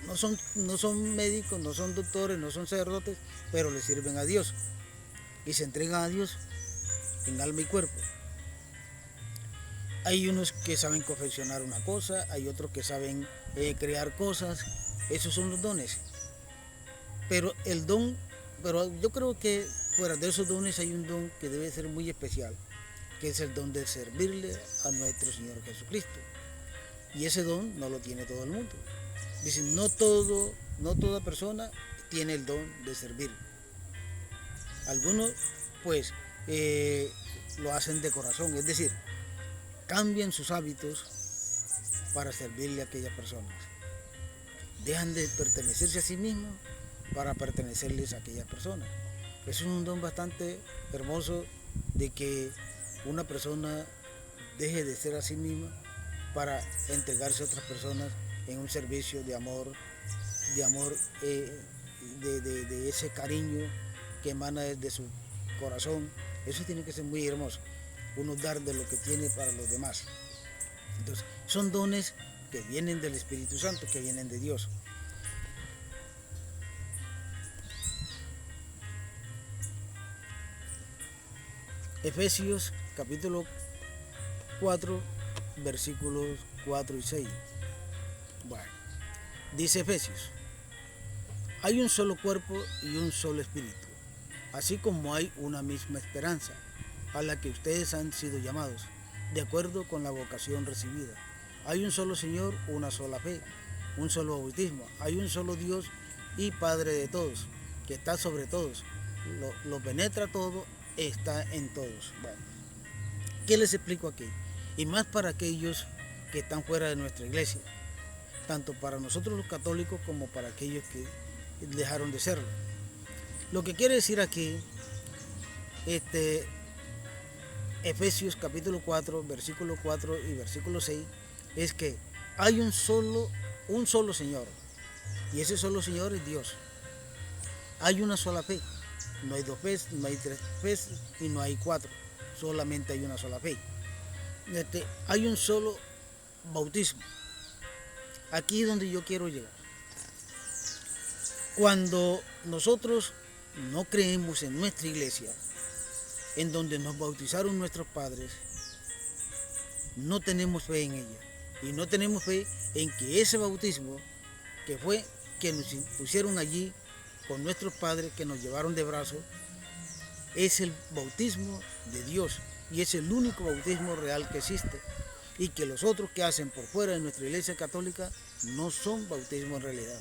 no son médicos, no son doctores, no son sacerdotes, pero le sirven a Dios y se entregan a Dios en alma y cuerpo. Hay unos que saben confeccionar una cosa, hay otros que saben crear cosas. Esos son los dones. Pero yo creo que fuera de esos dones hay un don que debe ser muy especial, que es el don de servirle a nuestro Señor Jesucristo. Y ese don no lo tiene todo el mundo. Dicen, no toda persona tiene el don de servir. Algunos, pues, lo hacen de corazón, es decir, cambian sus hábitos para servirle a aquellas personas. Dejan de pertenecerse a sí mismos para pertenecerles a aquellas personas. Eso es un don bastante hermoso, de que una persona deje de ser a sí misma para entregarse a otras personas en un servicio de amor, de ese cariño que emana desde su corazón. Eso tiene que ser muy hermoso, uno dar de lo que tiene para los demás. Entonces, son dones que vienen del Espíritu Santo, que vienen de Dios. Efesios capítulo 4, versículos 4 y 6. Bueno, dice Efesios: hay un solo cuerpo y un solo espíritu, así como hay una misma esperanza a la que ustedes han sido llamados, de acuerdo con la vocación recibida. Hay un solo Señor, una sola fe, un solo bautismo, hay un solo Dios y Padre de todos, que está sobre todos, lo penetra todo, está en todos. Bueno, ¿qué les explico aquí? Y más para aquellos que están fuera de nuestra iglesia, tanto para nosotros los católicos como para aquellos que dejaron de serlo. Lo que quiere decir aquí, Efesios capítulo 4, versículo 4 y versículo 6, es que hay un solo Señor, y ese solo Señor es Dios. Hay una sola fe, no hay dos fe, no hay tres fe y no hay cuatro, solamente hay una sola fe. Hay un solo bautismo. Aquí es donde yo quiero llegar. Cuando nosotros no creemos en nuestra iglesia, en donde nos bautizaron nuestros padres, no tenemos fe en ella. Y no tenemos fe en que ese bautismo que nos pusieron allí con nuestros padres, que nos llevaron de brazo, es el bautismo de Dios. Y es el único bautismo real que existe. Y que los otros que hacen por fuera de nuestra iglesia católica no son bautismo en realidad.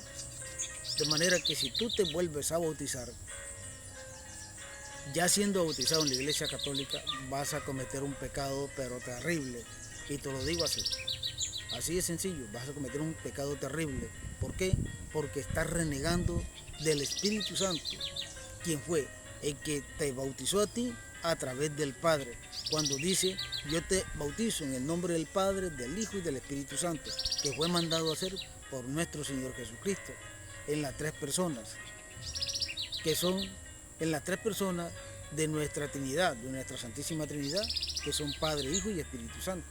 De manera que si tú te vuelves a bautizar, ya siendo bautizado en la iglesia católica, vas a cometer un pecado pero terrible. Y te lo digo así. Así de sencillo, vas a cometer un pecado terrible. ¿Por qué? Porque estás renegando del Espíritu Santo, quien fue el que te bautizó a ti a través del Padre. Cuando dice, yo te bautizo en el nombre del Padre, del Hijo y del Espíritu Santo, que fue mandado a hacer por nuestro Señor Jesucristo, en las tres personas, que son en las tres personas de nuestra Trinidad, de nuestra Santísima Trinidad, que son Padre, Hijo y Espíritu Santo.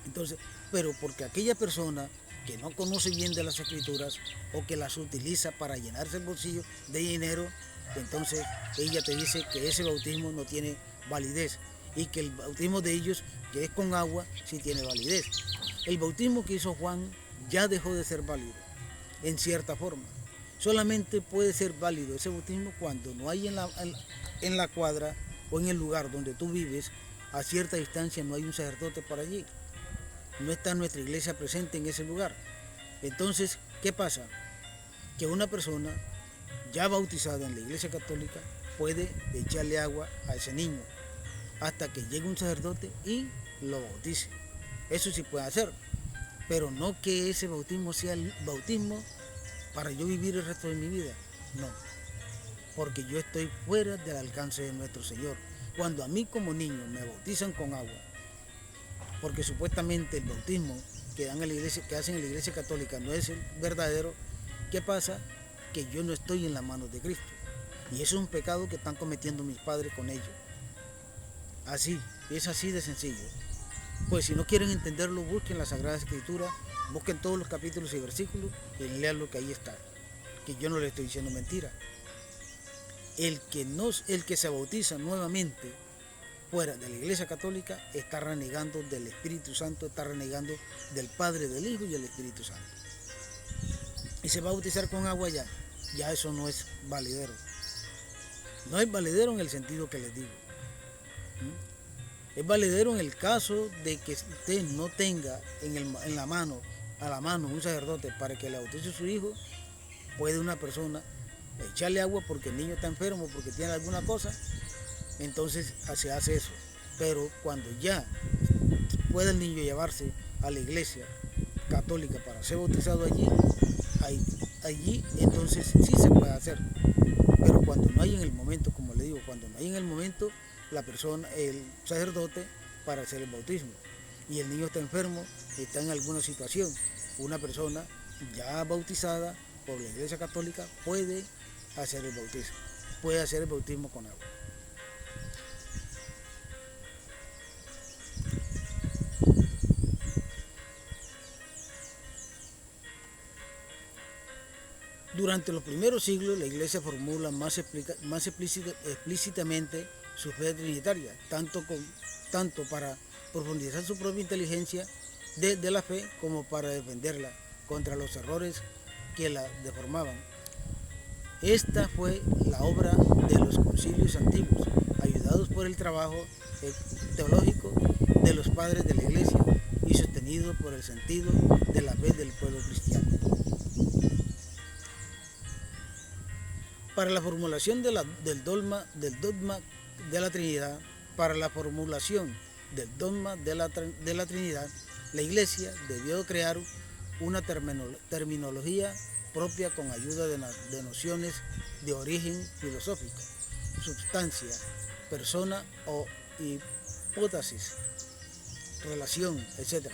Entonces, pero porque aquella persona que no conoce bien de las escrituras o que las utiliza para llenarse el bolsillo de dinero, entonces ella te dice que ese bautismo no tiene validez y que el bautismo de ellos, que es con agua, sí tiene validez. El bautismo que hizo Juan ya dejó de ser válido, en cierta forma. Solamente puede ser válido ese bautismo cuando no hay en la cuadra o en el lugar donde tú vives, a cierta distancia no hay un sacerdote por allí. No está nuestra iglesia presente en ese lugar. Entonces, ¿qué pasa? Que una persona ya bautizada en la iglesia católica puede echarle agua a ese niño hasta que llegue un sacerdote y lo bautice. Eso sí puede hacer, pero no que ese bautismo sea el bautismo para yo vivir el resto de mi vida. No, porque yo estoy fuera del alcance de nuestro Señor. Cuando a mí como niño me bautizan con agua, porque supuestamente el bautismo que dan en la iglesia, que hacen en la iglesia católica no es el verdadero, ¿qué pasa? Que yo no estoy en las manos de Cristo. Y eso es un pecado que están cometiendo mis padres con ellos. Así, es así de sencillo. Pues si no quieren entenderlo, busquen la Sagrada Escritura, busquen todos los capítulos y versículos y lean lo que ahí está. Que yo no le estoy diciendo mentira. El que se bautiza nuevamente fuera de la iglesia católica está renegando del Espíritu Santo, está renegando del Padre, del Hijo y del Espíritu Santo. Y se va a bautizar con agua ya eso no es valedero. No es valedero en el sentido que les digo. Es valedero en el caso de que usted no tenga a la mano un sacerdote para que le bautice a su hijo. Puede una persona echarle agua porque el niño está enfermo, porque tiene alguna cosa, entonces se hace eso. Pero cuando ya puede el niño llevarse a la iglesia católica para ser bautizado allí entonces sí se puede hacer. Pero cuando no hay en el momento, como le digo, cuando no hay en el momento la persona, el sacerdote para hacer el bautismo, y el niño está enfermo, está en alguna situación, una persona ya bautizada por la iglesia católica puede hacer el bautismo, puede hacer el bautismo con agua. Durante los primeros siglos la iglesia formula más explícitamente su fe trinitaria, tanto para profundizar su propia inteligencia de la fe como para defenderla contra los errores que la deformaban. Esta fue la obra de los concilios antiguos, ayudados por el trabajo teológico de los padres de la iglesia y sostenido por el sentido de la fe del pueblo cristiano. Para la formulación del dogma de la Trinidad, la Iglesia debió crear una terminología propia con ayuda de nociones de origen filosófico, substancia, persona o hipótesis, relación, etc.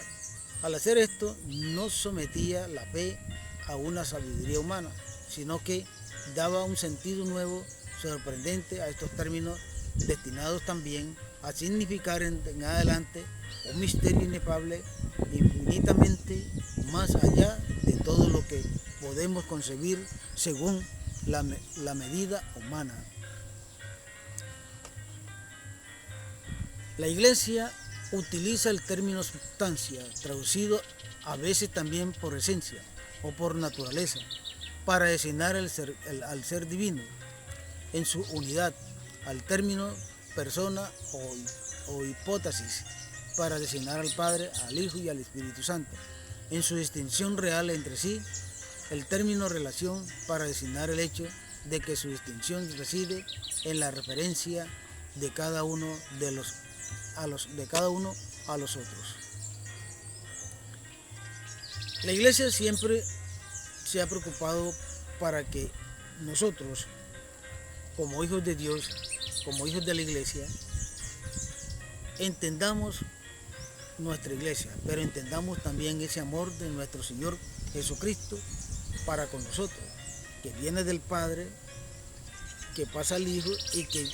Al hacer esto, no sometía la fe a una sabiduría humana, sino que daba un sentido nuevo, sorprendente a estos términos, destinados también a significar en adelante un misterio inefable, infinitamente más allá de todo lo que podemos concebir según la medida humana. La Iglesia utiliza el término sustancia, traducido a veces también por esencia o por naturaleza, para designar al ser divino en su unidad, al término persona o hipótesis para designar al Padre, al Hijo y al Espíritu Santo, en su distinción real entre sí, el término relación para designar el hecho de que su distinción reside en la referencia de cada uno a los otros. La Iglesia siempre se ha preocupado para que nosotros, como hijos de Dios, como hijos de la Iglesia, entendamos nuestra Iglesia, pero entendamos también ese amor de nuestro Señor Jesucristo para con nosotros, que viene del Padre, que pasa al Hijo y que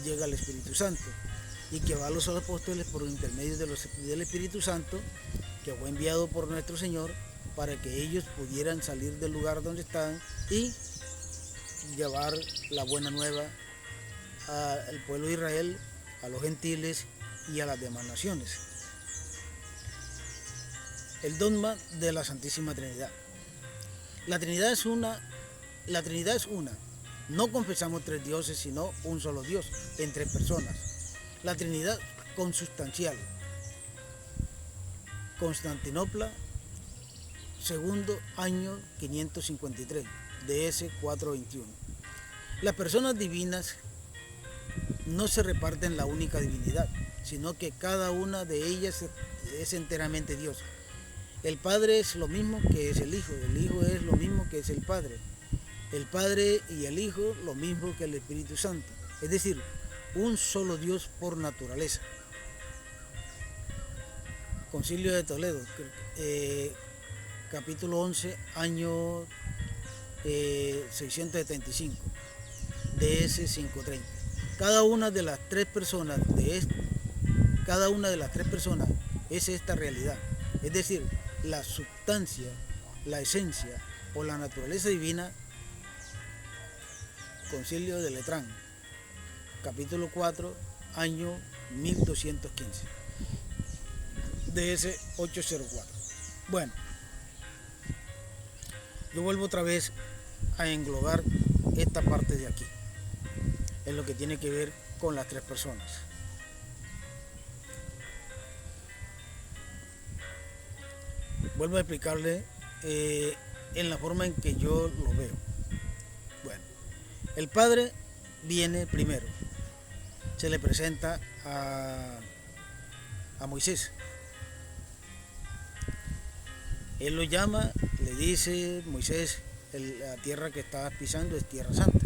llega al Espíritu Santo, y que va a los apóstoles por intermedio del Espíritu Santo, que fue enviado por nuestro Señor para que ellos pudieran salir del lugar donde estaban y llevar la buena nueva al pueblo de Israel, a los gentiles y a las demás naciones. El dogma de la Santísima Trinidad. La Trinidad es una. No confesamos tres dioses, sino un solo Dios, en tres personas. La Trinidad consustancial. Constantinopla, segundo año 553, DS 421. Las personas divinas no se reparten la única divinidad, sino que cada una de ellas es enteramente Dios. El Padre es lo mismo que es el Hijo es lo mismo que es el Padre y el Hijo lo mismo que el Espíritu Santo, es decir, un solo Dios por naturaleza. Concilio de Toledo, capítulo 11, año 675, DS 530. Cada una de las tres personas es esta realidad, es decir, la substancia, la esencia o la naturaleza divina. Concilio de Letrán, capítulo 4, año 1215, DS 804. Bueno, yo vuelvo otra vez a englobar esta parte de aquí, en lo que tiene que ver con las tres personas. Vuelvo a explicarle en la forma en que yo lo veo. Bueno, el Padre viene primero, se le presenta a Moisés. Él lo llama, le dice: Moisés, la tierra que estás pisando es tierra santa,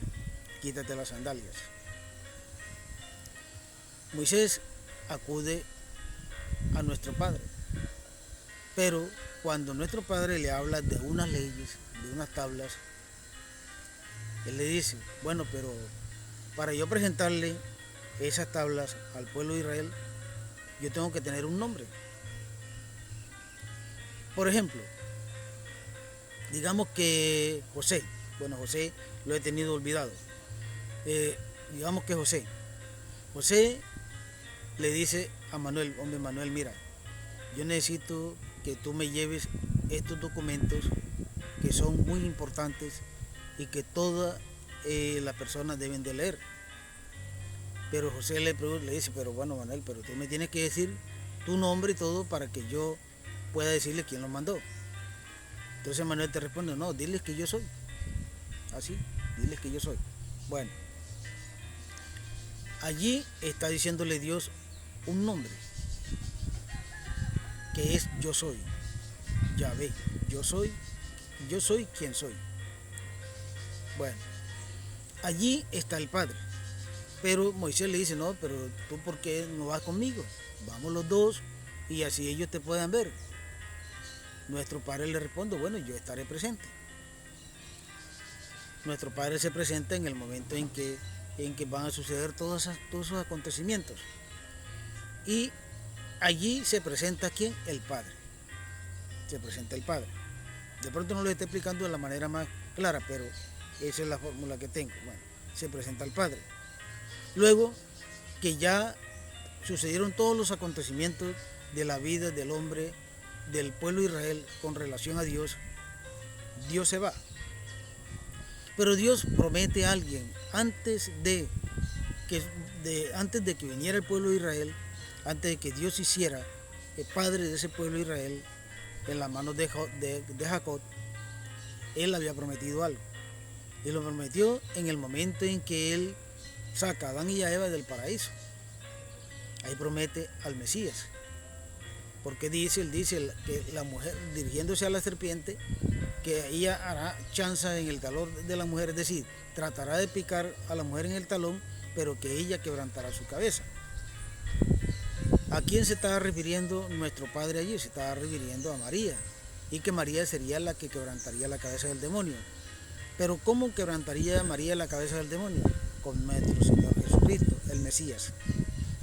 quítate las sandalias. Moisés acude a nuestro Padre, pero cuando nuestro Padre le habla de unas leyes, de unas tablas, él le dice: bueno, pero para yo presentarle esas tablas al pueblo de Israel, yo tengo que tener un nombre. Por ejemplo, digamos que José, José lo he tenido olvidado, digamos que José le dice a Manuel: hombre Manuel, mira, yo necesito que tú me lleves estos documentos que son muy importantes y que todas las personas deben de leer. Pero José le dice: pero bueno, Manuel, pero tú me tienes que decir tu nombre y todo para que yo pueda decirle quién lo mandó. Entonces Manuel te responde: no, diles que yo soy. Así, diles que yo soy. Bueno, allí está diciéndole Dios un nombre, que es yo soy, Yahvé, yo soy quien soy. Bueno, allí está el Padre, pero Moisés le dice: no, pero tú ¿por qué no vas conmigo? Vamos los dos y así ellos te puedan ver. Nuestro Padre le responde: bueno, yo estaré presente. Nuestro Padre se presenta en el momento en que van a suceder todos esos acontecimientos. Y allí se presenta ¿quién? El Padre. Se presenta el Padre. De pronto no lo estoy explicando de la manera más clara, pero esa es la fórmula que tengo. Bueno, se presenta el Padre. Luego que ya sucedieron todos los acontecimientos de la vida del hombre, del pueblo de Israel con relación a Dios, Dios se va. Pero Dios promete a alguien antes de que viniera el pueblo de Israel, antes de que Dios hiciera el padre de ese pueblo de Israel en las manos de Jacob. Él había prometido algo. Y lo prometió en el momento en que él saca a Adán y a Eva del paraíso. Ahí promete al Mesías. Porque él dice que la mujer, dirigiéndose a la serpiente, que ella hará chanza en el talón de la mujer, es decir, tratará de picar a la mujer en el talón, pero que ella quebrantará su cabeza. ¿A quién se estaba refiriendo nuestro Padre allí? Se estaba refiriendo a María, y que María sería la que quebrantaría la cabeza del demonio. Pero ¿cómo quebrantaría María la cabeza del demonio? Con nuestro Señor Jesucristo, el Mesías.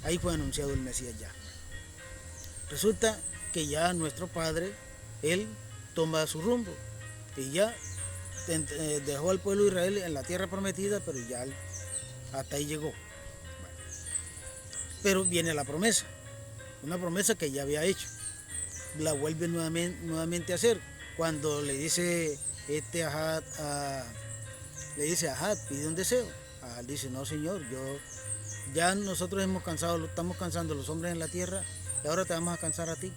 Ahí fue anunciado el Mesías ya. Resulta que ya nuestro Padre, Él toma su rumbo y ya dejó al pueblo de Israel en la tierra prometida, pero ya hasta ahí llegó. Pero viene la promesa, una promesa que ya había hecho, la vuelve nuevamente a hacer, cuando le dice Ahab, pide un deseo. Ahab dice, no señor, ya nosotros estamos cansando a los hombres en la tierra y ahora te vamos a cansar a ti.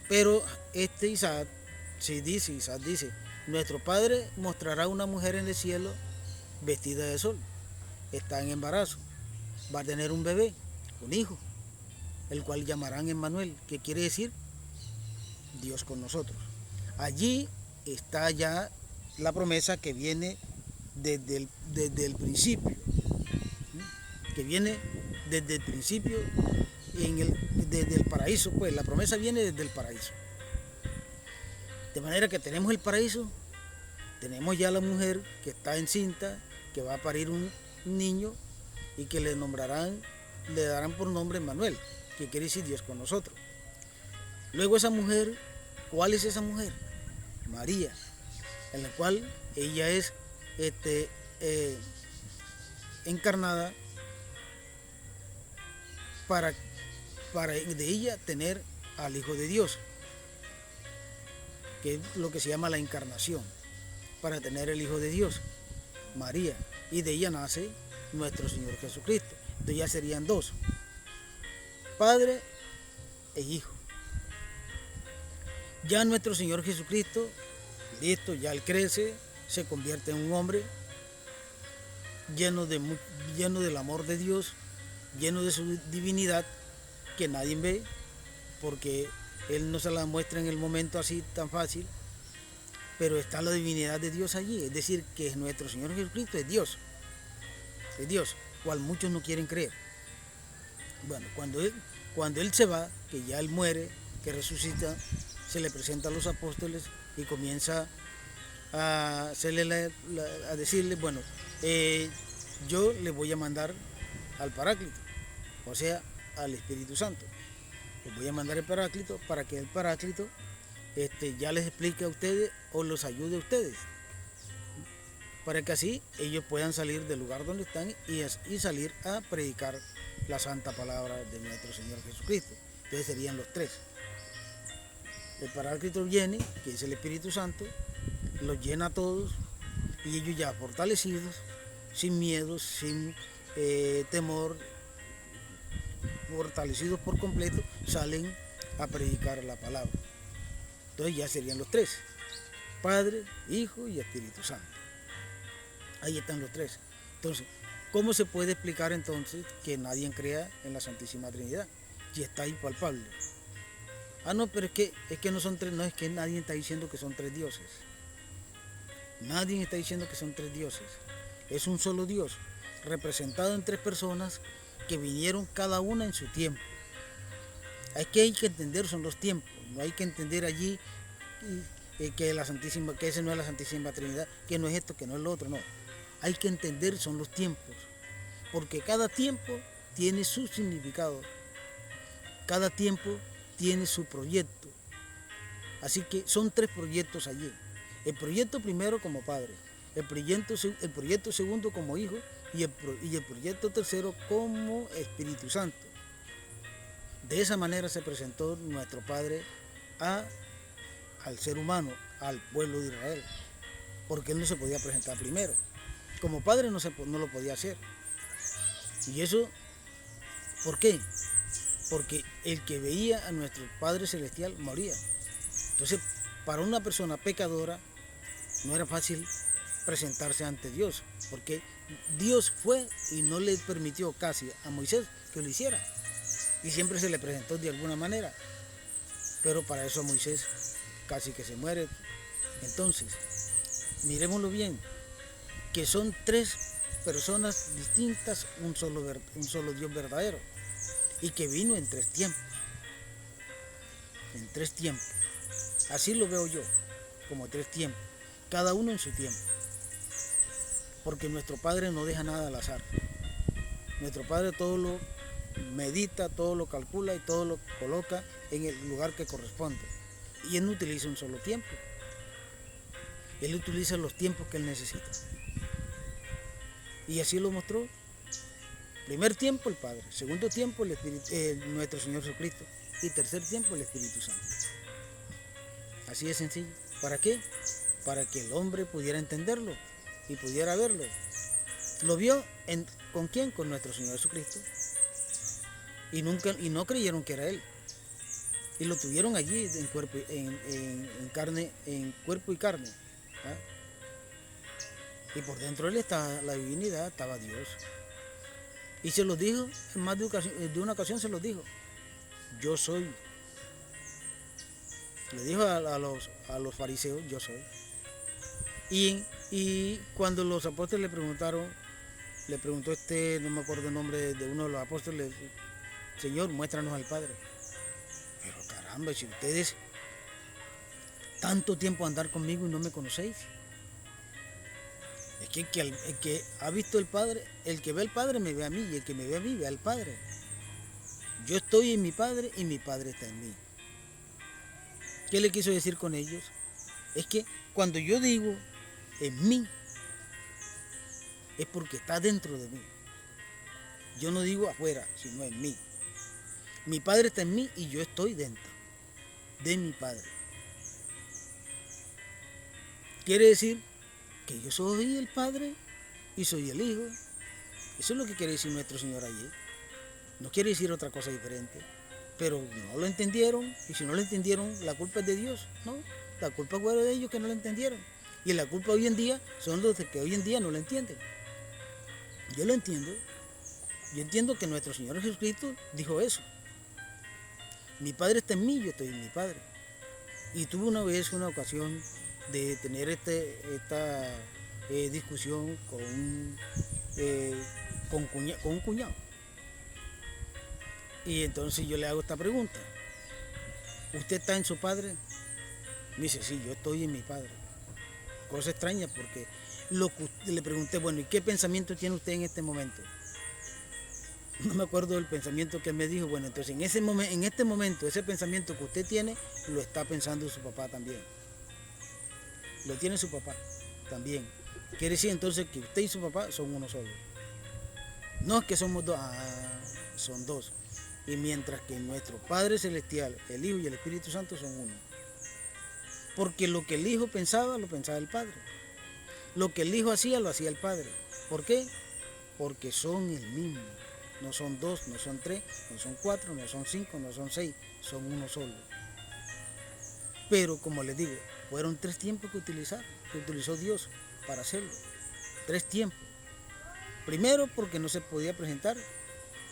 Pero Isaac dice, nuestro padre mostrará una mujer en el cielo vestida de sol, está en embarazo, va a tener un bebé, un hijo, el cual llamarán Emmanuel, que quiere decir Dios con nosotros. Allí está ya la promesa que viene desde el principio, que viene desde el principio, desde el paraíso, pues la promesa viene desde el paraíso. De manera que tenemos el paraíso, tenemos ya la mujer que está encinta, que va a parir un niño y que le darán por nombre Emmanuel, que quiere decir Dios con nosotros. Luego esa mujer, ¿cuál es esa mujer? María, en la cual ella es encarnada para de ella tener al Hijo de Dios, que es lo que se llama la encarnación, para tener el Hijo de Dios, María, y de ella nace nuestro Señor Jesucristo. Entonces ya serían dos, Padre e Hijo. Ya nuestro Señor Jesucristo, listo, ya Él crece, se convierte en un hombre lleno del amor de Dios, lleno de su divinidad, que nadie ve, porque Él no se la muestra en el momento así tan fácil, pero está la divinidad de Dios allí, es decir, que nuestro Señor Jesucristo es Dios, cual muchos no quieren creer. Bueno, cuando él se va, que ya Él muere, que resucita, se le presenta a los apóstoles y comienza a decirle, bueno, yo le voy a mandar al Paráclito, o sea, al Espíritu Santo. Les voy a mandar el Paráclito para que el Paráclito ya les explique a ustedes o los ayude a ustedes, para que así ellos puedan salir del lugar donde están y salir a predicar la santa palabra de nuestro Señor Jesucristo. Entonces serían los tres. El Paráclito viene, que es el Espíritu Santo, los llena a todos y ellos ya fortalecidos, sin miedo, sin temor, fortalecidos por completo, salen a predicar la palabra. Entonces ya serían los tres, Padre, Hijo y Espíritu Santo. Ahí están los tres. Entonces, ¿cómo se puede explicar entonces que nadie crea en la Santísima Trinidad? Si está ahí palpable. No, pero es que no son tres, no, es que nadie está diciendo que son tres dioses. Nadie está diciendo que son tres dioses. Es un solo Dios, representado en tres personas que vinieron cada una en su tiempo. Que hay que entender son los tiempos, no hay que entender allí que ese no es la Santísima Trinidad, que no es esto, que no es lo otro, no. Hay que entender son los tiempos, porque cada tiempo tiene su significado, cada tiempo tiene su proyecto. Así que son tres proyectos allí. El proyecto primero como Padre, el proyecto segundo como Hijo y el proyecto tercero como Espíritu Santo. De esa manera se presentó nuestro Padre al ser humano, al pueblo de Israel, porque Él no se podía presentar primero. Como Padre no lo podía hacer. ¿Y eso por qué? Porque el que veía a nuestro Padre Celestial moría. Entonces, para una persona pecadora no era fácil presentarse ante Dios, porque Dios fue y no le permitió casi a Moisés que lo hiciera. Y siempre se le presentó de alguna manera, pero para eso Moisés casi que se muere. Entonces, miremoslo bien, que son tres personas distintas, un solo Dios verdadero, y que vino en tres tiempos. En tres tiempos. Así lo veo yo, como tres tiempos, cada uno en su tiempo. Porque nuestro Padre no deja nada al azar. Nuestro Padre todo lo medita, todo lo calcula y todo lo coloca en el lugar que corresponde. Y Él no utiliza un solo tiempo. Él utiliza los tiempos que Él necesita. Y así lo mostró. Primer tiempo el Padre, segundo tiempo nuestro Señor Jesucristo y tercer tiempo el Espíritu Santo. Así de sencillo. ¿Para qué? Para que el hombre pudiera entenderlo y pudiera verlo. ¿Lo vio con quién? Con nuestro Señor Jesucristo. Y no creyeron que era Él. Y lo tuvieron allí en cuerpo y carne. ¿Ah? Y por dentro de Él estaba la divinidad, estaba Dios. Y se los dijo, en más de una ocasión se los dijo. Yo soy. Le dijo a los fariseos, yo soy. Y cuando los apóstoles le preguntó no me acuerdo el nombre de uno de los apóstoles, Señor, muéstranos al Padre. Pero caramba, si ustedes tanto tiempo andar conmigo y no me conocéis. Es que el que ha visto el Padre, el que ve al Padre me ve a mí, y el que me ve a mí ve al Padre. Yo estoy en mi Padre y mi Padre está en mí. ¿Qué le quiso decir con ellos? Es que cuando yo digo en mí, es porque está dentro de mí. Yo no digo afuera, sino en mí. Mi Padre está en mí y yo estoy dentro de mi Padre. Quiere decir que yo soy el Padre y soy el Hijo. Eso es lo que quiere decir nuestro Señor allí. No quiere decir otra cosa diferente. Pero no lo entendieron, y si no lo entendieron, la culpa es de Dios, ¿no? La culpa fue de ellos que no lo entendieron. Y la culpa hoy en día son los que hoy en día no lo entienden. Yo lo entiendo. Yo entiendo que nuestro Señor Jesucristo dijo eso. Mi Padre está en mí, yo estoy en mi Padre. Y tuve una ocasión de tener esta discusión con un cuñado. Y entonces yo le hago esta pregunta. ¿Usted está en su Padre? Me dice, sí, yo estoy en mi Padre. Cosa extraña porque le pregunté, bueno, ¿y qué pensamiento tiene usted en este momento? No me acuerdo del pensamiento que él me dijo. Bueno, entonces en este momento, ese pensamiento que usted tiene, lo está pensando su papá también. Lo tiene su papá también. Quiere decir entonces que usted y su papá son uno solo. No es que somos dos, son dos. Y mientras que nuestro Padre Celestial, el Hijo y el Espíritu Santo son uno. Porque lo que el Hijo pensaba, lo pensaba el Padre. Lo que el Hijo hacía, lo hacía el Padre. ¿Por qué? Porque son el mismo. No son dos, no son tres, no son cuatro, no son cinco, no son seis. Son uno solo. Pero como les digo, fueron 3 tiempos que utilizó Dios para hacerlo. 3 tiempos. Primero, porque no se podía presentar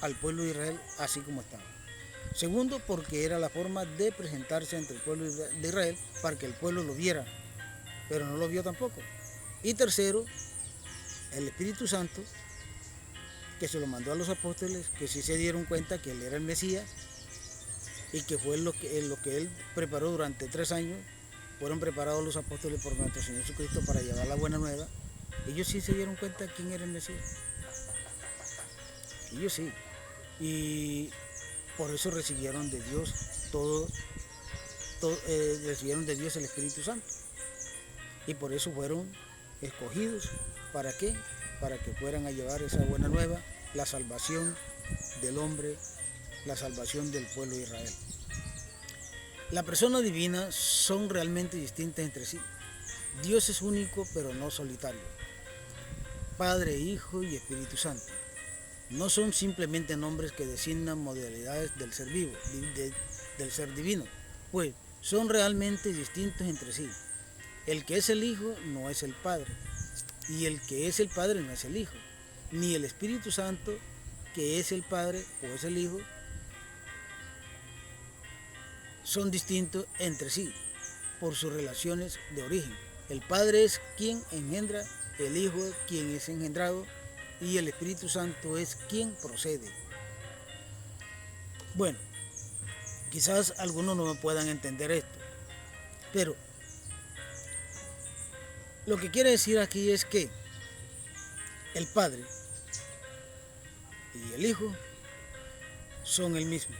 al pueblo de Israel así como estaba. Segundo, porque era la forma de presentarse ante el pueblo de Israel para que el pueblo lo viera, pero no lo vio tampoco. Y tercero, el Espíritu Santo, que se lo mandó a los apóstoles, que sí se dieron cuenta que él era el Mesías y que fue lo que él preparó durante 3 años. Fueron preparados los apóstoles por nuestro Señor Jesucristo para llevar la buena nueva. Ellos sí se dieron cuenta quién era el Mesías. Ellos sí. Y por eso recibieron de Dios recibieron de Dios el Espíritu Santo. Y por eso fueron escogidos. ¿Para qué? Para que fueran a llevar esa buena nueva, la salvación del hombre, la salvación del pueblo de Israel. Las personas divinas son realmente distintas entre sí. Dios es único, pero no solitario. Padre, Hijo y Espíritu Santo. No son simplemente nombres que designan modalidades del ser vivo, del ser divino, pues son realmente distintos entre sí. El que es el Hijo no es el Padre, y el que es el Padre no es el Hijo, ni el Espíritu Santo, que es el Padre o es el Hijo, son distintos entre sí por sus relaciones de origen. El Padre es quien engendra, el Hijo es quien es engendrado, y el Espíritu Santo es quien procede. Bueno, quizás algunos no me puedan entender esto, pero lo que quiere decir aquí es que el Padre y el Hijo son el mismo,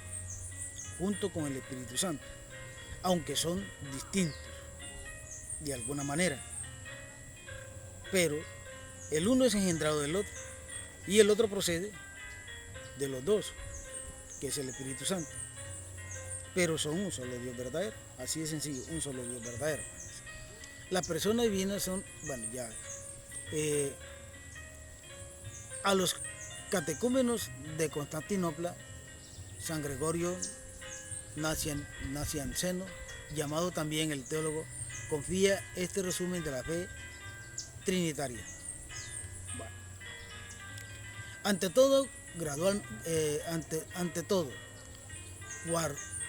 junto con el Espíritu Santo. aunque son distintos de alguna manera, pero el uno es engendrado del otro y el otro procede de los dos, que es el Espíritu Santo, pero son un solo Dios verdadero, así de sencillo, un solo Dios verdadero. Las personas divinas son, bueno, ya, a los catecúmenos de Constantinopla, San Gregorio Nacianceno, llamado también el teólogo, confía este resumen de la fe trinitaria. Bueno, ante todo, ante todo,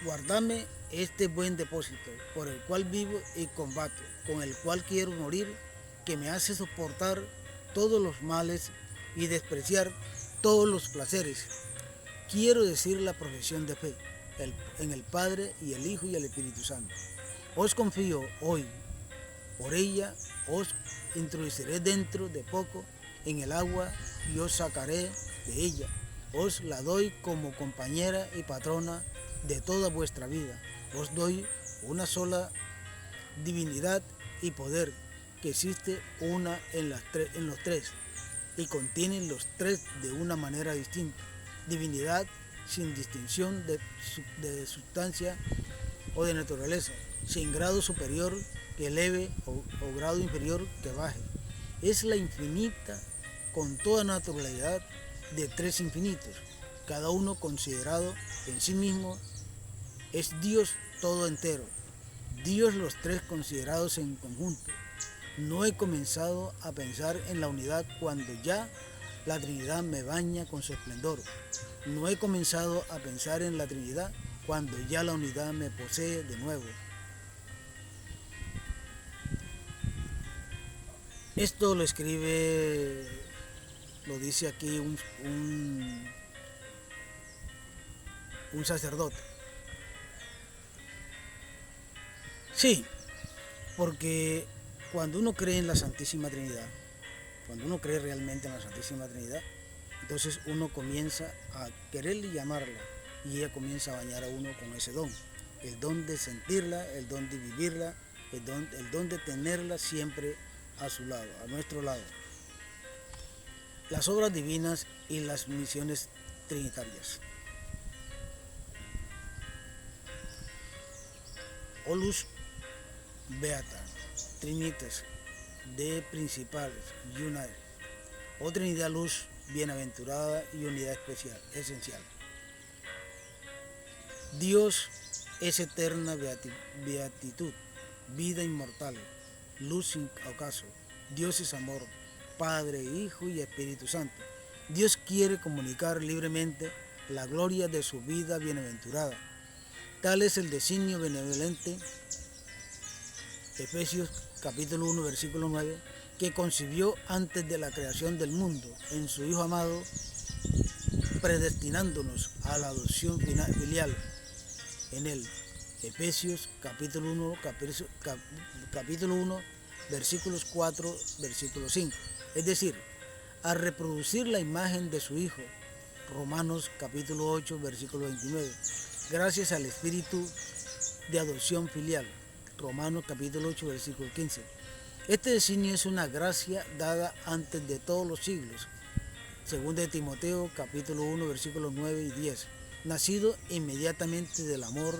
guardame este buen depósito, por el cual vivo y combato, con el cual quiero morir, que me hace soportar todos los males y despreciar todos los placeres. Quiero decir la profesión de fe en el Padre y el Hijo y el Espíritu Santo. Os confío hoy, por ella os introduciré dentro de poco en el agua y os sacaré de ella. Os la doy como compañera y patrona de toda vuestra vida. Os doy una sola divinidad y poder, que existe una en los tres y contienen los tres de una manera distinta. Divinidad sin distinción de sustancia o de naturaleza, sin grado superior que eleve o grado inferior que baje. Es la infinita con toda naturalidad de tres infinitos, cada uno considerado en sí mismo es Dios todo entero, Dios los tres considerados en conjunto. No he comenzado a pensar en la unidad cuando ya la Trinidad me baña con su esplendor. No he comenzado a pensar en la Trinidad cuando ya la unidad me posee de nuevo. Esto lo escribe, lo dice aquí un sacerdote. Sí, porque cuando uno cree en la Santísima Trinidad, cuando uno cree realmente en la Santísima Trinidad, entonces uno comienza a quererle y amarla, y ella comienza a bañar a uno con ese don, el don de sentirla, el don de vivirla, el don de tenerla siempre a su lado, a nuestro lado. Las obras divinas y las misiones trinitarias. Olus Beata, Trinitas, de principales, United, o Trinidad Luz, bienaventurada y unidad especial, esencial. Dios es eterna beatitud, vida inmortal, luz sin ocaso. Dios es amor, Padre, Hijo y Espíritu Santo. Dios quiere comunicar libremente la gloria de su vida bienaventurada. Tal es el designio benevolente, Efesios capítulo 1, versículo 9, que concibió antes de la creación del mundo en su Hijo amado, predestinándonos a la adopción filial en él. Efesios capítulo 1, versículos 4, versículo 5. Es decir, a reproducir la imagen de su Hijo. Romanos capítulo 8, versículo 29. Gracias al Espíritu de adopción filial. Romanos capítulo 8, versículo 15. Este designio es una gracia dada antes de todos los siglos. Según de Timoteo capítulo 1, versículos 9 y 10. Nacido inmediatamente del amor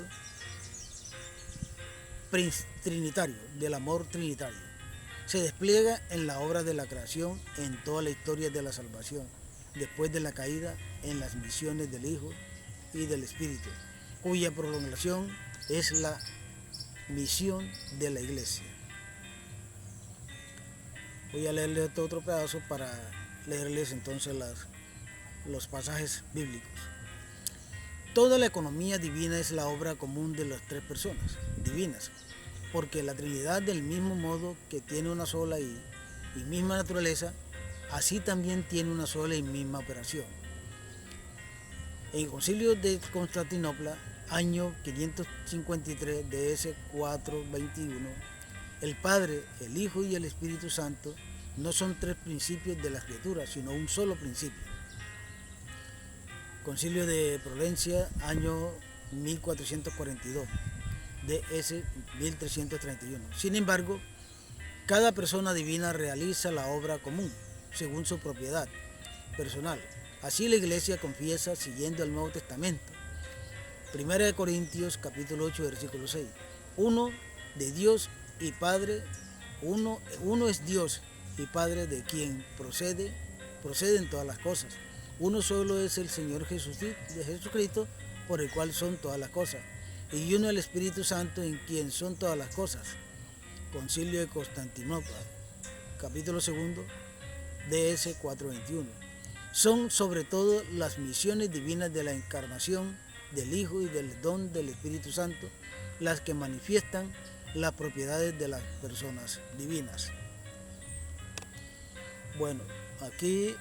trinitario. Se despliega en la obra de la creación, en toda la historia de la salvación, después de la caída, en las misiones del Hijo y del Espíritu, cuya prolongación es la misión de la Iglesia. Voy a leerles otro pedazo para leerles entonces los pasajes bíblicos. Toda la economía divina es la obra común de las tres personas divinas, porque la Trinidad, del mismo modo que tiene una sola y misma naturaleza, así también tiene una sola y misma operación. En el Concilio de Constantinopla, año 553 DS 421, el Padre, el Hijo y el Espíritu Santo no son tres principios de la criatura, sino un solo principio. Concilio de Provencia, año 1442. DS 1331. Sin embargo, cada persona divina realiza la obra común, según su propiedad personal. Así la Iglesia confiesa siguiendo el Nuevo Testamento. 1 Corintios capítulo 8, versículo 6. Uno de Dios y Padre, uno es Dios y Padre de quien proceden todas las cosas. Uno solo es el Señor Jesucristo, por el cual son todas las cosas. Y uno el Espíritu Santo, en quien son todas las cosas. Concilio de Constantinopla, capítulo 2, DS 421. Son sobre todo las misiones divinas de la encarnación del Hijo y del don del Espíritu Santo las que manifiestan las propiedades de las personas divinas. Bueno, aquí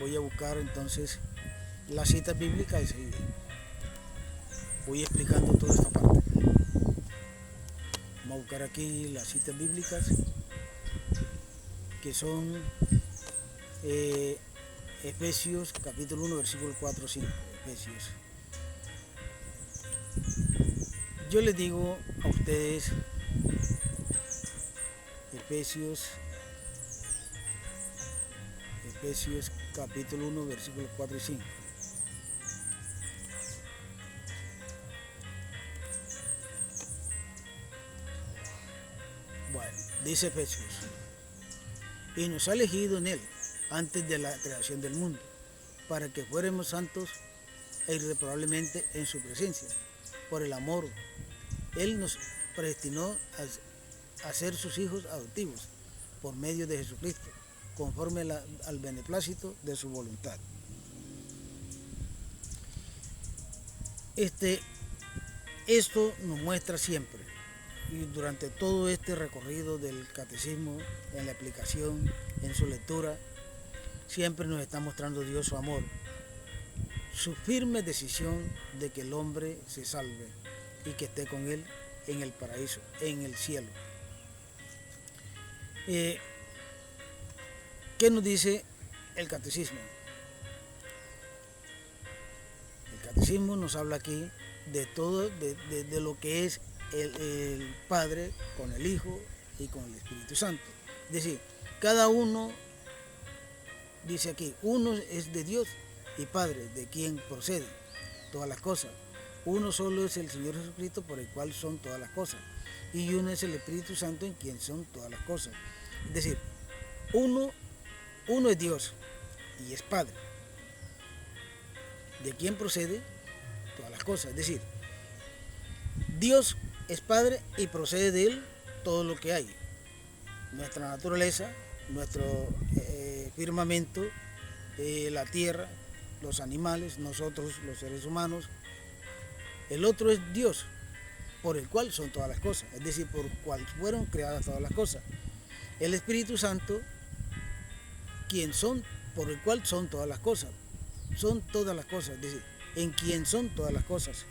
voy a buscar entonces las citas bíblicas y voy explicando toda esta parte. Vamos a buscar aquí las citas bíblicas que son Efesios capítulo 1 versículo 4 5. Efesios. Yo les digo a ustedes, Efesios capítulo 1 versículo 4 y 5. Bueno, dice Efesios: y nos ha elegido en él antes de la creación del mundo, para que fuéramos santos e irreprobablemente en su presencia. Por el amor, él nos predestinó a ser sus hijos adoptivos por medio de Jesucristo, conforme al beneplácito de su voluntad. Esto nos muestra siempre, y durante todo este recorrido del catecismo, en la explicación, en su lectura, siempre nos está mostrando Dios su amor, su firme decisión de que el hombre se salve y que esté con él en el paraíso, en el cielo. ¿Qué nos dice el catecismo? El catecismo nos habla aquí de todo, de lo que es el Padre con el Hijo y con el Espíritu Santo. Es decir, cada uno, dice aquí, uno es de Dios y Padre, de quien proceden todas las cosas. Uno solo es el Señor Jesucristo, por el cual son todas las cosas. Y uno es el Espíritu Santo, en quien son todas las cosas. Es decir, uno es Dios y es Padre, de quien procede todas las cosas. Es decir, Dios es Padre y procede de Él todo lo que hay. Nuestra naturaleza, nuestro firmamento, la tierra, los animales, nosotros los seres humanos. El otro es Dios, por el cual son todas las cosas, es decir, por el cual fueron creadas todas las cosas. El Espíritu Santo, por el cual son todas las cosas, son todas las cosas, es decir, en quien son todas las cosas,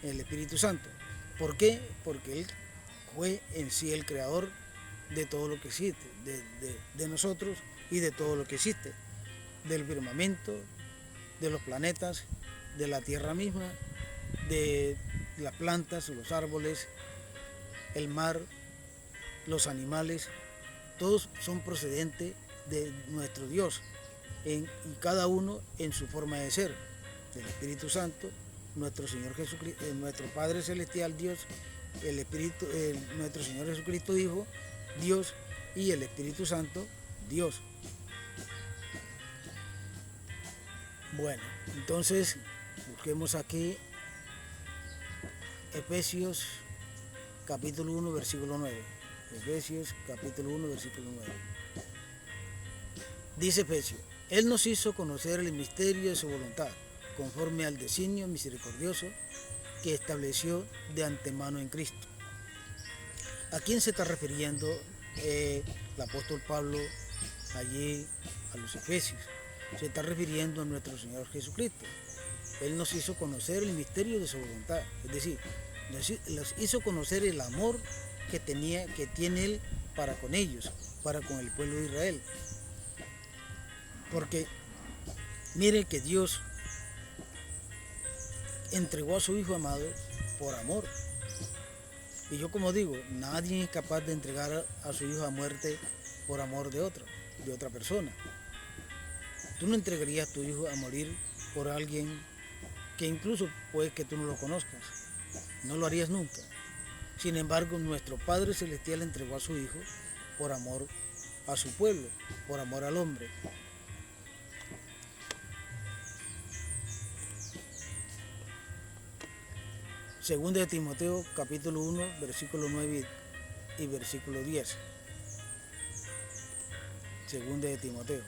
el Espíritu Santo. ¿Por qué? Porque Él fue en sí el creador de todo lo que existe, de nosotros y de todo lo que existe, del firmamento, de los planetas, de la tierra misma, de las plantas, los árboles, el mar, los animales, todos son procedentes de nuestro Dios, y cada uno en su forma de ser, del Espíritu Santo, nuestro Señor Jesucristo, nuestro Padre Celestial Dios, el Espíritu, nuestro Señor Jesucristo Hijo, Dios, y el Espíritu Santo, Dios. Bueno, entonces busquemos aquí Efesios capítulo 1 versículo 9. Efesios capítulo 1 versículo 9. Dice Efesios: Él nos hizo conocer el misterio de su voluntad, conforme al designio misericordioso que estableció de antemano en Cristo. ¿A quién se está refiriendo el apóstol Pablo allí a los Efesios? Se está refiriendo a nuestro Señor Jesucristo. Él nos hizo conocer el misterio de su voluntad, es decir, nos hizo conocer el amor que tiene Él para con ellos, para con el pueblo de Israel. Porque mire que Dios entregó a su Hijo amado por amor. Y yo como digo, nadie es capaz de entregar a su hijo a muerte por amor de otra persona. Tú no entregarías a tu hijo a morir por alguien que incluso puede que tú no lo conozcas. No lo harías nunca. Sin embargo, nuestro Padre Celestial entregó a su Hijo por amor a su pueblo, por amor al hombre. Segunda de Timoteo, capítulo 1, versículo 9 y versículo 10. Segunda de Timoteo.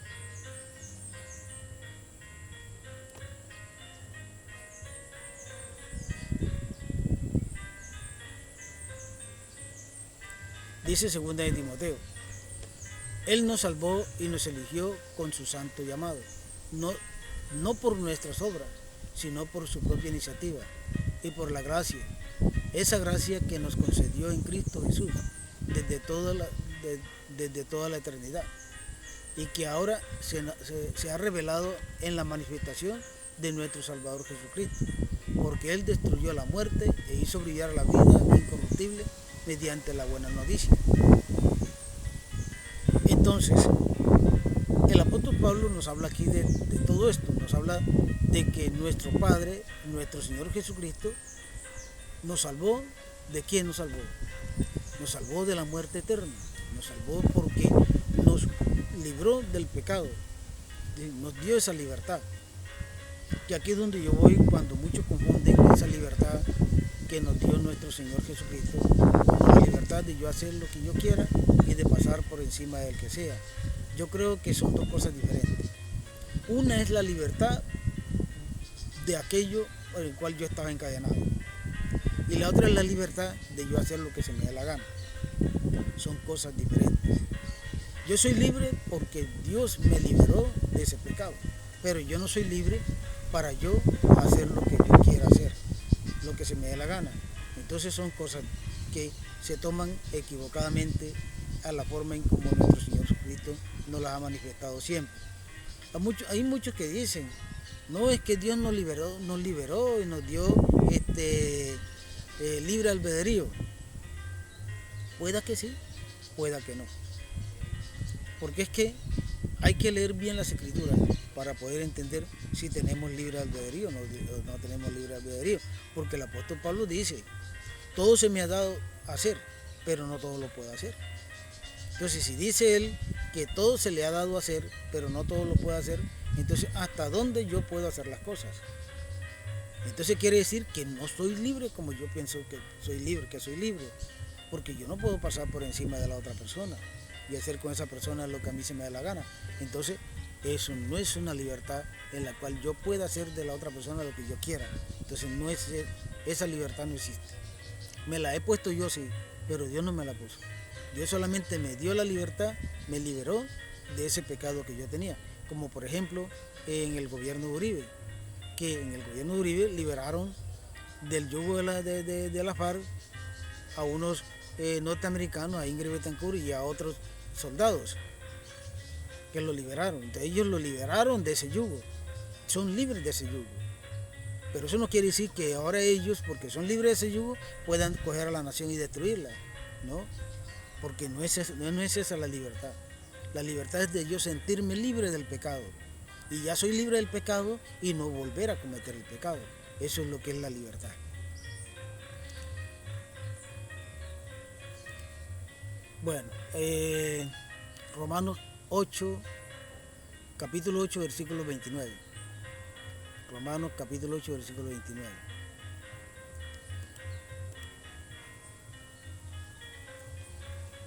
Dice segunda de Timoteo, Él nos salvó y nos eligió con su santo llamado, no por nuestras obras, sino por su propia iniciativa y por la gracia, esa gracia que nos concedió en Cristo Jesús desde toda la eternidad y que ahora se ha revelado en la manifestación de nuestro Salvador Jesucristo, porque Él destruyó la muerte e hizo brillar la vida incorruptible mediante la buena noticia. Entonces, el apóstol Pablo nos habla aquí de todo esto, nos habla de que nuestro Padre, nuestro Señor Jesucristo, nos salvó. ¿De quién nos salvó? Nos salvó de la muerte eterna, nos salvó porque nos libró del pecado, nos dio esa libertad. Y aquí es donde yo voy cuando muchos confunden esa libertad que nos dio nuestro Señor Jesucristo, con la libertad de yo hacer lo que yo quiera y de pasar por encima del que sea. Yo creo que son dos cosas diferentes. Una es la libertad de aquello por el cual yo estaba encadenado. Y la otra es la libertad de yo hacer lo que se me dé la gana. Son cosas diferentes. Yo soy libre porque Dios me liberó de ese pecado. Pero yo no soy libre para yo hacer lo que yo quiera hacer, lo que se me dé la gana. Entonces son cosas que se toman equivocadamente a la forma en como nuestro Señor Jesucristo nos las ha manifestado siempre. Hay muchos que dicen, no, es que Dios nos liberó y nos dio libre albedrío. Pueda que sí, pueda que no. Porque es que hay que leer bien las escrituras para poder entender si tenemos libre albedrío o no tenemos libre albedrío. Porque el apóstol Pablo dice, todo se me ha dado a hacer, pero no todo lo puedo hacer. Entonces, si dice él que todo se le ha dado a hacer, pero no todo lo puede hacer, entonces, ¿hasta dónde yo puedo hacer las cosas? Entonces quiere decir que no soy libre como yo pienso que soy libre, porque yo no puedo pasar por encima de la otra persona y hacer con esa persona lo que a mí se me da la gana. Entonces, eso no es una libertad en la cual yo pueda hacer de la otra persona lo que yo quiera. Entonces, esa libertad no existe. Me la he puesto yo, sí, pero Dios no me la puso. Dios solamente me dio la libertad, me liberó de ese pecado que yo tenía. Como por ejemplo en el gobierno de Uribe, que en el gobierno de Uribe liberaron del yugo de la FARC a unos norteamericanos, a Ingrid Betancourt y a otros soldados que lo liberaron. Entonces ellos lo liberaron de ese yugo, son libres de ese yugo. Pero eso no quiere decir que ahora ellos, porque son libres de ese yugo, puedan coger a la nación y destruirla, ¿no? Porque no es esa la libertad. La libertad es de yo sentirme libre del pecado. Y ya soy libre del pecado y no volver a cometer el pecado. Eso es lo que es la libertad. Bueno, Romanos 8, capítulo 8, versículo 29. Romanos capítulo 8, versículo 29.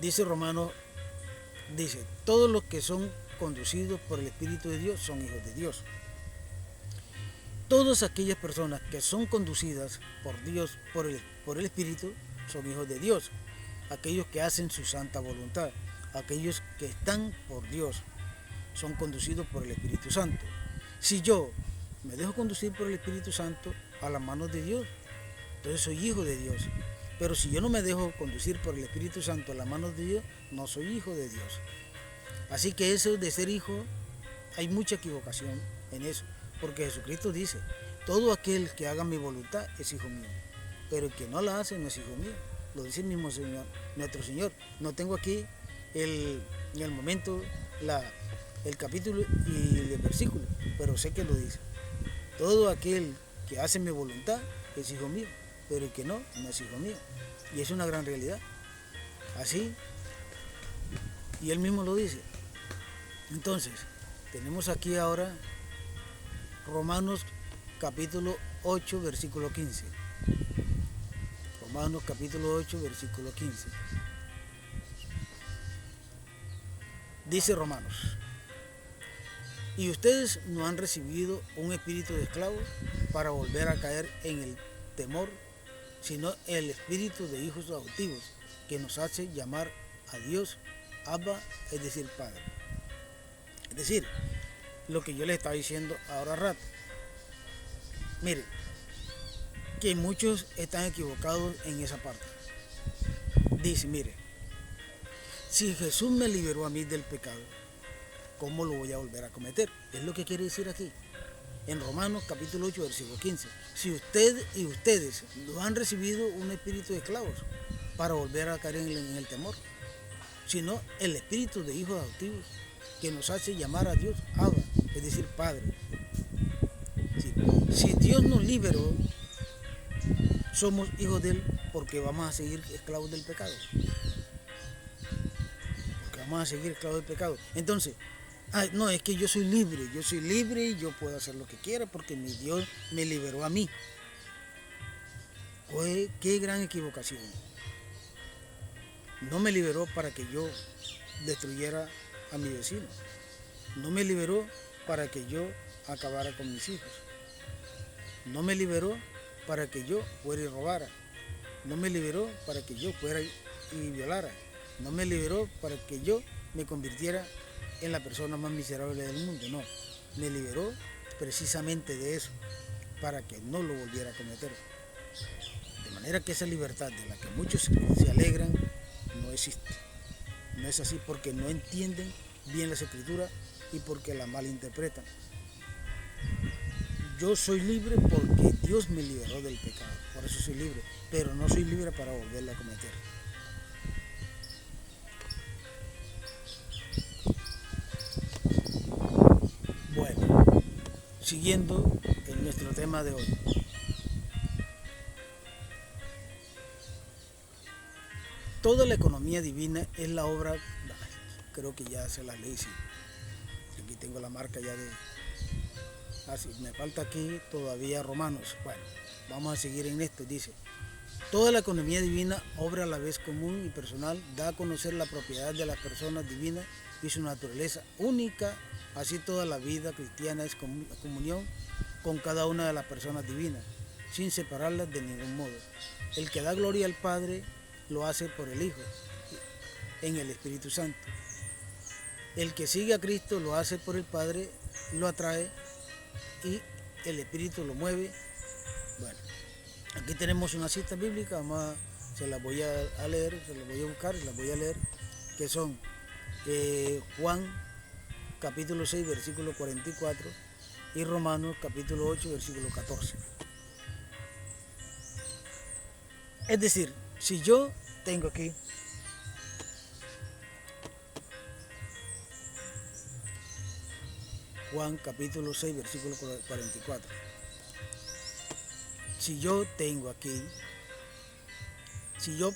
Dice Romanos, todos los que son conducidos por el Espíritu de Dios son hijos de Dios. Todas aquellas personas que son conducidas por Dios, por el Espíritu, son hijos de Dios. Aquellos que hacen su santa voluntad, aquellos que están por Dios, son conducidos por el Espíritu Santo. Si yo me dejo conducir por el Espíritu Santo a las manos de Dios, entonces soy hijo de Dios. Pero si yo no me dejo conducir por el Espíritu Santo a las manos de Dios, no soy hijo de Dios. Así que eso de ser hijo, hay mucha equivocación en eso. Porque Jesucristo dice, todo aquel que haga mi voluntad es hijo mío. Pero el que no la hace no es hijo mío. lo dice el mismo Señor, nuestro Señor. No tengo aquí en el momento el capítulo y el versículo, pero sé que lo dice. Todo aquel que hace mi voluntad es hijo mío, pero el que no, no es hijo mío. Y es una gran realidad. Así, y él mismo lo dice. Entonces, tenemos aquí ahora Romanos capítulo 8, versículo 15. Romanos capítulo 8, versículo 15. Dice Romanos: y ustedes no han recibido un espíritu de esclavos para volver a caer en el temor, sino el espíritu de hijos adoptivos, que nos hace llamar a Dios Abba, es decir, Padre. Es decir, lo que yo les estaba diciendo ahora rato. Mire, que muchos están equivocados en esa parte. Dice, mire, si Jesús me liberó a mí del pecado, ¿cómo lo voy a volver a cometer? Es lo que quiere decir aquí, en Romanos capítulo 8, versículo 15. Si usted y ustedes no han recibido un espíritu de esclavos para volver a caer en el temor, sino el espíritu de hijos adoptivos, que nos hace llamar a Dios Abba, es decir, Padre. Si Dios nos liberó, somos hijos de Él, porque vamos a seguir esclavos del pecado. Porque vamos a seguir esclavos del pecado. Entonces, no, es que yo soy libre y yo puedo hacer lo que quiera porque mi Dios me liberó a mí. Qué gran equivocación. No me liberó para que yo destruyera a mi vecino. No me liberó para que yo acabara con mis hijos. No me liberó para que yo fuera y robara. No me liberó para que yo fuera y violara. No me liberó para que yo me convirtiera en la persona más miserable del mundo. No, me liberó precisamente de eso, para que no lo volviera a cometer. De manera que esa libertad de la que muchos se alegran no existe. No es así porque no entienden bien las escrituras y porque la malinterpretan. Yo soy libre porque Dios me liberó del pecado, por eso soy libre, pero no soy libre para volverlo a cometer. Bueno, siguiendo en nuestro tema de hoy. Toda la economía divina es la obra, creo que ya se la leí, sí. Aquí tengo la marca ya de... Así, me falta aquí todavía Romanos. Bueno, vamos a seguir en esto. Dice, toda la economía divina, obra a la vez común y personal, da a conocer la propiedad de las personas divinas y su naturaleza única. Así toda la vida cristiana es comunión con cada una de las personas divinas, sin separarlas de ningún modo. El que da gloria al Padre lo hace por el Hijo, en el Espíritu Santo. El que sigue a Cristo lo hace por el Padre, lo atrae y el Espíritu lo mueve. Bueno, aquí tenemos una cita bíblica, se las voy a leer, se las voy a buscar y las voy a leer, que son Juan capítulo 6, versículo 44 y Romanos capítulo 8, versículo 14. Es decir, si yo tengo aquí Juan capítulo 6, versículo 44. Si yo tengo aquí,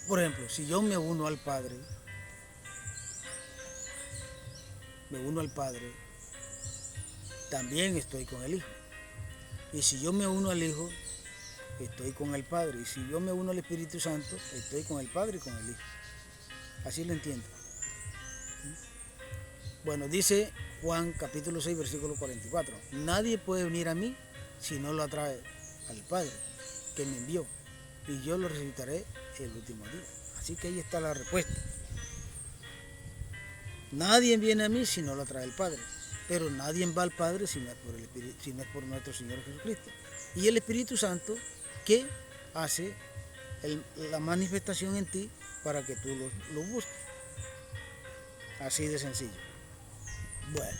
por ejemplo, si yo me uno al Padre, también estoy con el Hijo. Y si yo me uno al Hijo, estoy con el Padre. Y si yo me uno al Espíritu Santo, estoy con el Padre y con el Hijo. Así lo entiendo. Bueno, dice Juan capítulo 6, versículo 44. Nadie puede venir a mí si no lo atrae al Padre que me envió, y yo lo resucitaré el último día. Así que ahí está la respuesta. Nadie viene a mí si no lo atrae el Padre, pero nadie va al Padre si no es por el Espíritu, si no es por nuestro Señor Jesucristo. Y el Espíritu Santo que hace la manifestación en ti para que tú lo busques. Así de sencillo. Bueno,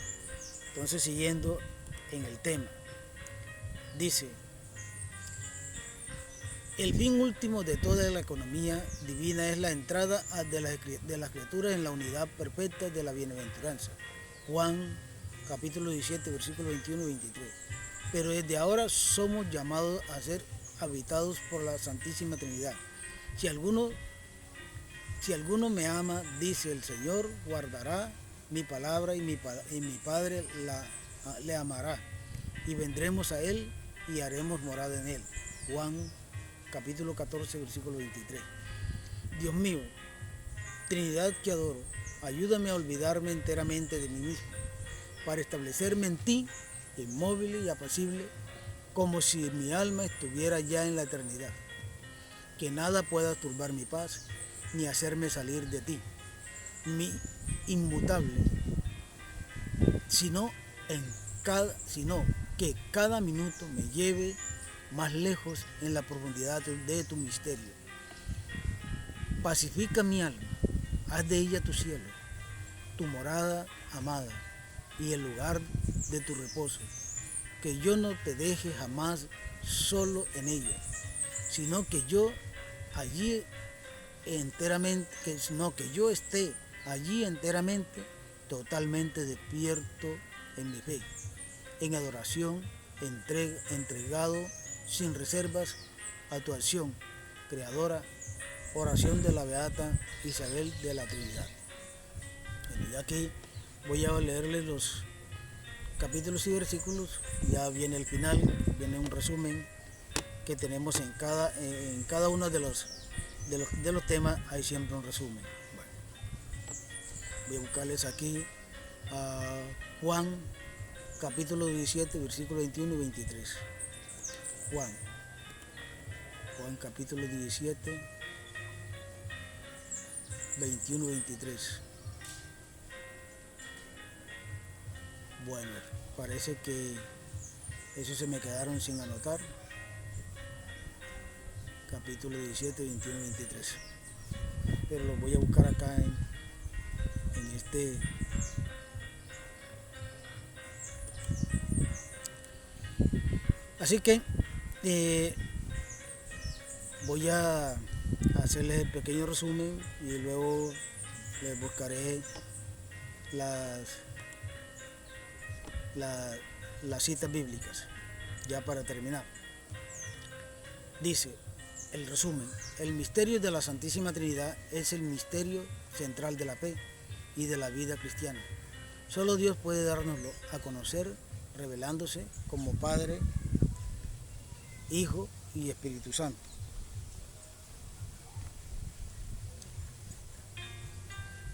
entonces siguiendo en el tema, dice, El fin último de toda la economía divina es la entrada de las criaturas en la unidad perfecta de la bienaventuranza. Juan capítulo 17, versículos 21 y 23. Pero desde ahora somos llamados a ser habitados por la Santísima Trinidad. Si alguno me ama, dice el Señor, guardará mi palabra y mi Padre le amará. Y vendremos a Él y haremos morada en Él. Juan capítulo 14, versículo 23. Dios mío, Trinidad que adoro, ayúdame a olvidarme enteramente de mí mismo, para establecerme en ti, inmóvil y apacible, como si mi alma estuviera ya en la eternidad. Que nada pueda turbar mi paz, ni hacerme salir de ti, mi inmutable, sino que cada minuto me lleve más lejos en la profundidad de tu misterio. Pacifica mi alma, haz de ella tu cielo, tu morada amada y el lugar de tu reposo. Que yo no te deje jamás solo en ella, sino que yo esté allí enteramente, totalmente despierto en mi fe, en adoración, entregado sin reservas a tu acción creadora. Oración de la Beata Isabel de la Trinidad. Y aquí voy a leerles los capítulos y versículos. Ya viene el final, viene un resumen que tenemos en cada uno de los temas. Hay siempre un resumen. Bueno, voy a buscarles aquí a Juan capítulo 17, versículos 21 y 23. Juan capítulo 17, 21 y 23. Bueno, parece que eso se me quedaron sin anotar. Capítulo 17, 21 y 23. Pero lo voy a buscar acá en este. Así que voy a hacerles el pequeño resumen y luego les buscaré las citas bíblicas, ya para terminar. Dice el resumen: el misterio de la Santísima Trinidad es el misterio central de la fe y de la vida cristiana. Solo Dios puede dárnoslo a conocer, revelándose como Padre, Hijo y Espíritu Santo.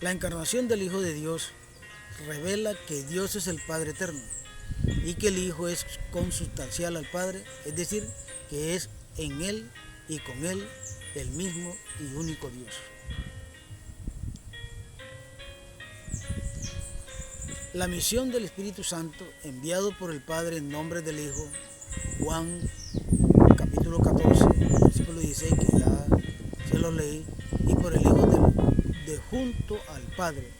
La encarnación del Hijo de Dios revela que Dios es el Padre eterno y que el Hijo es consustancial al Padre, es decir, que es en Él y con Él el mismo y único Dios. La misión del Espíritu Santo, enviado por el Padre en nombre del Hijo, Juan capítulo 14, versículo 16, que ya se lo leí, y por el Hijo de junto al Padre,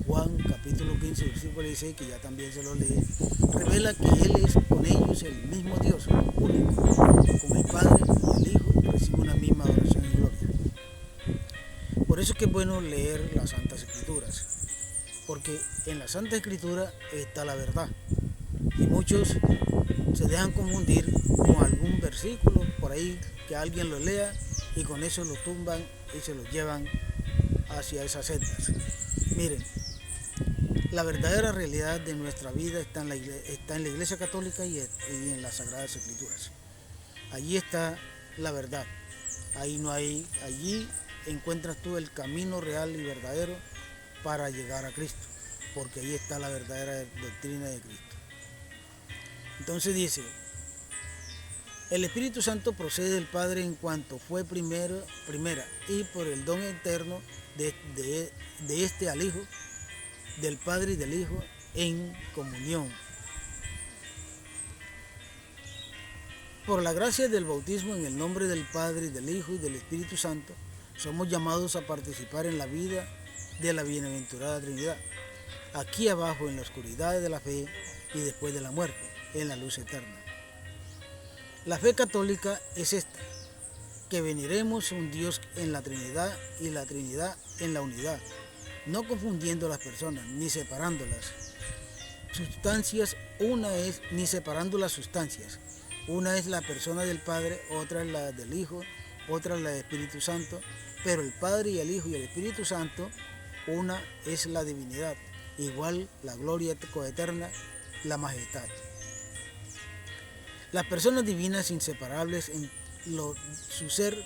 Juan capítulo 15, versículo 16, que ya también se lo leí, revela que Él es con ellos el mismo Dios, único, con el Padre y el Hijo recibe una misma adoración y gloria. Por eso es que es bueno leer las Santas Escrituras, porque en la Santa Escritura está la verdad, y muchos se dejan confundir con algún versículo por ahí que alguien lo lea y con eso lo tumban y se lo llevan hacia esas sectas. Miren, la verdadera realidad de nuestra vida está en la Iglesia Católica y en las Sagradas Escrituras. Allí está la verdad. Allí encuentras tú el camino real y verdadero para llegar a Cristo, porque ahí está la verdadera doctrina de Cristo. Entonces dice: el Espíritu Santo procede del Padre en cuanto fue primera y por el don eterno de este al Hijo, del Padre y del Hijo en comunión. Por la gracia del bautismo en el nombre del Padre, y del Hijo y del Espíritu Santo, somos llamados a participar en la vida de la bienaventurada Trinidad, aquí abajo en la oscuridad de la fe y después de la muerte, en la luz eterna. La fe católica es esta, que veneremos un Dios en la Trinidad y la Trinidad en la unidad, no confundiendo las personas ni separándolas. Sustancias, una es, ni separando las sustancias. Una es la persona del Padre, otra es la del Hijo, otra es la del Espíritu Santo, pero el Padre y el Hijo y el Espíritu Santo, una es la divinidad, igual la gloria coeterna, la majestad. Las personas divinas inseparables en su ser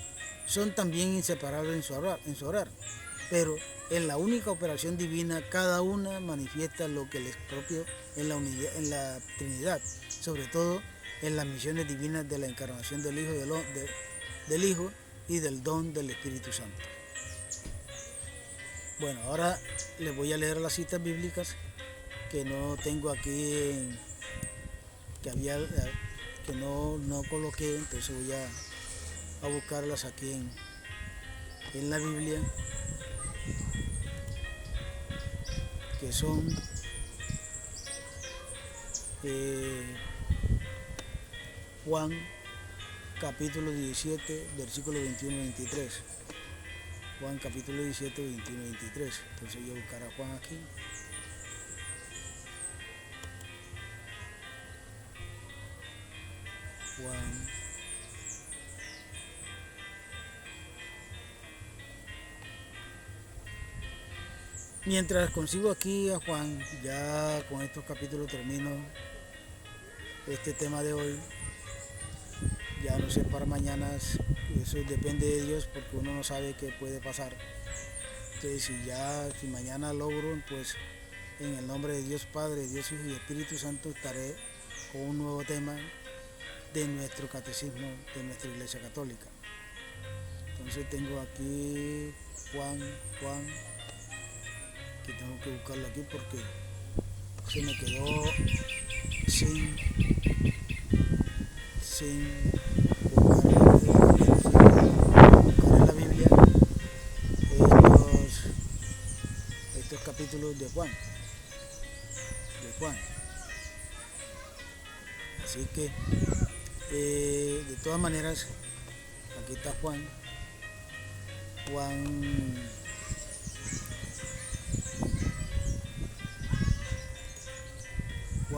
son también inseparables en su orar, pero en la única operación divina cada una manifiesta lo que les es propio en la unidad, en la Trinidad, sobre todo en las misiones divinas de la encarnación del Hijo y del don del Espíritu Santo. Bueno, ahora les voy a leer las citas bíblicas que no tengo aquí, que no coloqué, entonces voy a buscarlas aquí en la Biblia, que son Juan capítulo 17, versículos 21 y 23. Juan capítulo 17, 21 y 23. Entonces voy a buscar a Juan aquí. Juan. Mientras consigo aquí a Juan, ya con estos capítulos termino este tema de hoy. Ya no sé para mañana, eso depende de Dios porque uno no sabe qué puede pasar. Entonces si mañana logro, pues en el nombre de Dios Padre, Dios Hijo y Espíritu Santo estaré con un nuevo tema de nuestro catecismo de nuestra Iglesia Católica. Entonces tengo aquí Juan, que tengo que buscarlo aquí porque se me quedó sin buscar en la Biblia estos capítulos de Juan. Así que de todas maneras aquí está Juan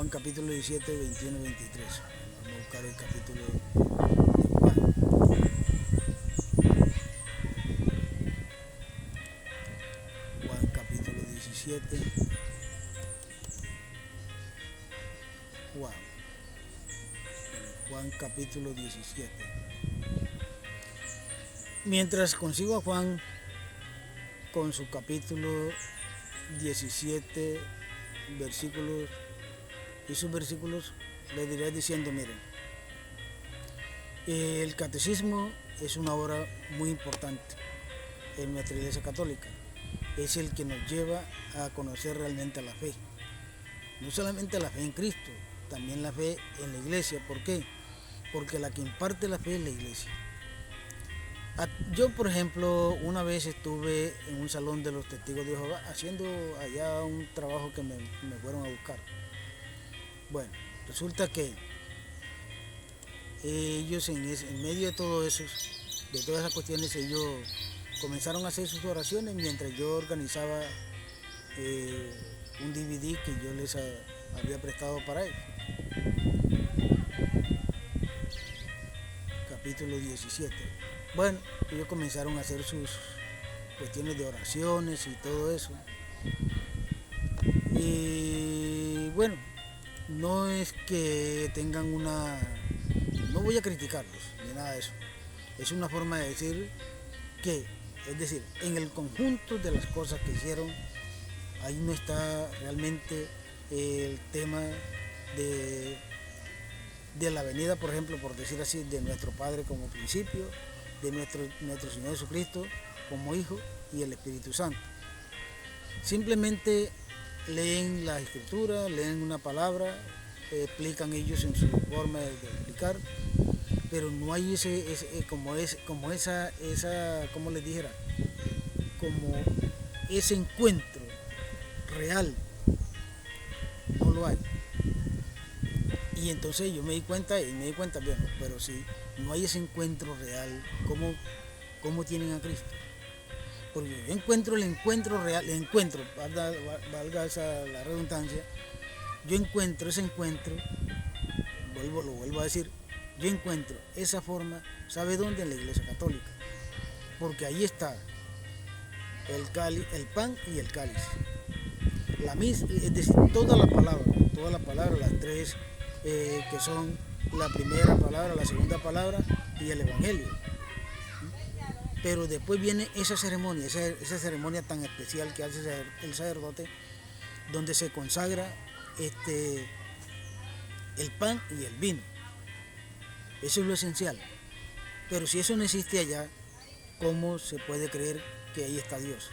capítulo 17, 21 y 23. Vamos a buscar el capítulo de Juan. Juan capítulo 17. Juan capítulo 17. Mientras consigo a Juan con su capítulo 17 versículos y sus versículos, les diré diciendo, miren, el catecismo es una obra muy importante en nuestra Iglesia Católica. Es el que nos lleva a conocer realmente la fe. No solamente la fe en Cristo, también la fe en la Iglesia. ¿Por qué? Porque la que imparte la fe es la Iglesia. Yo, por ejemplo, una vez estuve en un salón de los testigos de Jehová haciendo allá un trabajo que me fueron a buscar. Bueno, resulta que ellos en medio de todo eso, de todas esas cuestiones, ellos comenzaron a hacer sus oraciones mientras yo organizaba un DVD que yo les había prestado para ellos. Capítulo 17. Bueno, ellos comenzaron a hacer sus cuestiones de oraciones y todo eso. Y bueno, no es que tengan no voy a criticarlos ni nada de eso. Es una forma de decir que, es decir, en el conjunto de las cosas que hicieron, ahí no está realmente el tema de la venida, por ejemplo, por decir así, de nuestro Padre como principio, de nuestro Señor Jesucristo como Hijo y el Espíritu Santo. Simplemente leen la Escritura, leen una palabra, explican ellos en su forma de explicar, pero no hay ¿cómo les dijera? Como ese encuentro real, no lo hay. Y entonces yo me di cuenta, bueno, pero si no hay ese encuentro real, ¿cómo tienen a Cristo? Porque yo encuentro el encuentro real, valga esa la redundancia, yo encuentro ese encuentro, lo vuelvo a decir, yo encuentro esa forma, ¿sabe dónde? En la Iglesia Católica. Porque ahí está el pan y el cáliz. Es decir, toda la palabra, las tres que son la primera palabra, la segunda palabra y el Evangelio. Pero después viene esa ceremonia tan especial que hace el sacerdote, donde se consagra el pan y el vino. Eso es lo esencial. Pero si eso no existe allá, ¿cómo se puede creer que ahí está Dios?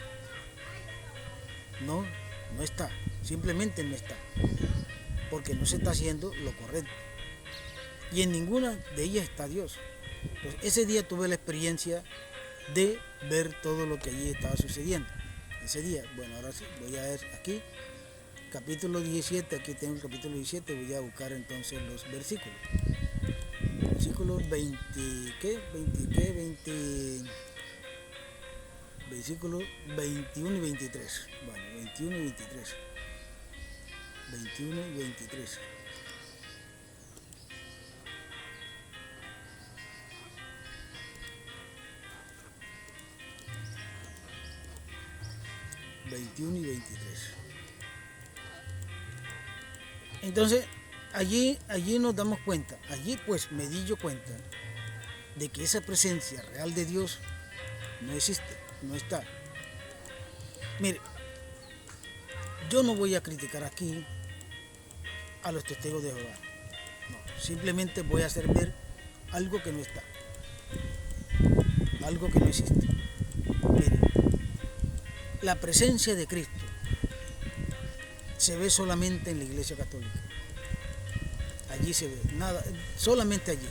No está. Simplemente no está. Porque no se está haciendo lo correcto. Y en ninguna de ellas está Dios. Pues ese día tuve la experiencia de ver todo lo que allí estaba sucediendo. Ese día, bueno, ahora sí, voy a ver aquí, capítulo 17, aquí tengo el capítulo 17, voy a buscar entonces los versículos. Versículos 20, versículos 21 y 23. Bueno, 21 y 23. 21 y 23. Entonces, allí nos damos cuenta, allí pues me di yo cuenta de que esa presencia real de Dios no existe, no está. Mire, yo no voy a criticar aquí a los testigos de Jehová, no, simplemente voy a hacer ver algo que no está, algo que no existe. Mire, la presencia de Cristo se ve solamente en la Iglesia Católica. Allí se ve, nada, solamente allí.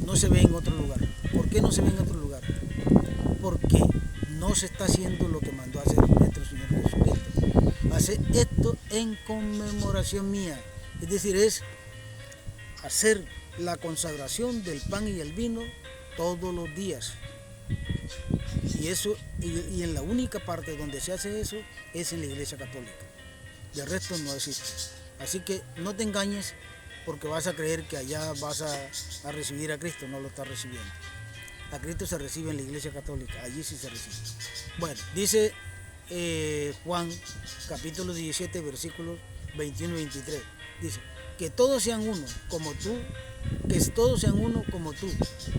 No se ve en otro lugar. ¿Por qué no se ve en otro lugar? Porque no se está haciendo lo que mandó a hacer nuestro Señor Jesucristo. Hace esto en conmemoración mía. Es decir, es hacer la consagración del pan y el vino todos los días. Y en la única parte donde se hace eso es en la Iglesia Católica. De resto no existe. Así que no te engañes porque vas a creer que allá vas a recibir a Cristo. No lo estás recibiendo. A Cristo se recibe en la Iglesia Católica. Allí sí se recibe. Bueno, dice Juan capítulo 17 versículos 21 y 23. Dice, que todos sean uno como tú,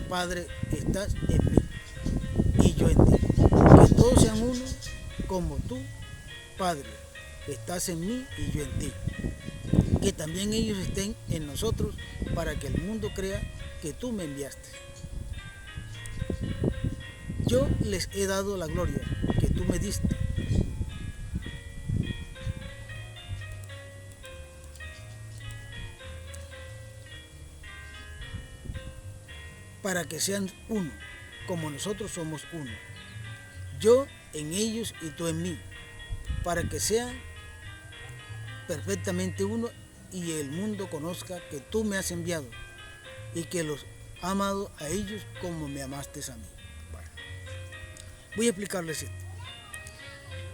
Padre, estás en mí y yo en ti. Que todos sean uno como tú, Padre, estás en mí y yo en ti. Que también ellos estén en nosotros para que el mundo crea que tú me enviaste. Yo les he dado la gloria que tú me diste. Para que sean uno, como nosotros somos uno. Yo en ellos y tú en mí, para que sean perfectamente uno y el mundo conozca que tú me has enviado y que los he amado a ellos como me amaste a mí. Bueno, voy a explicarles esto.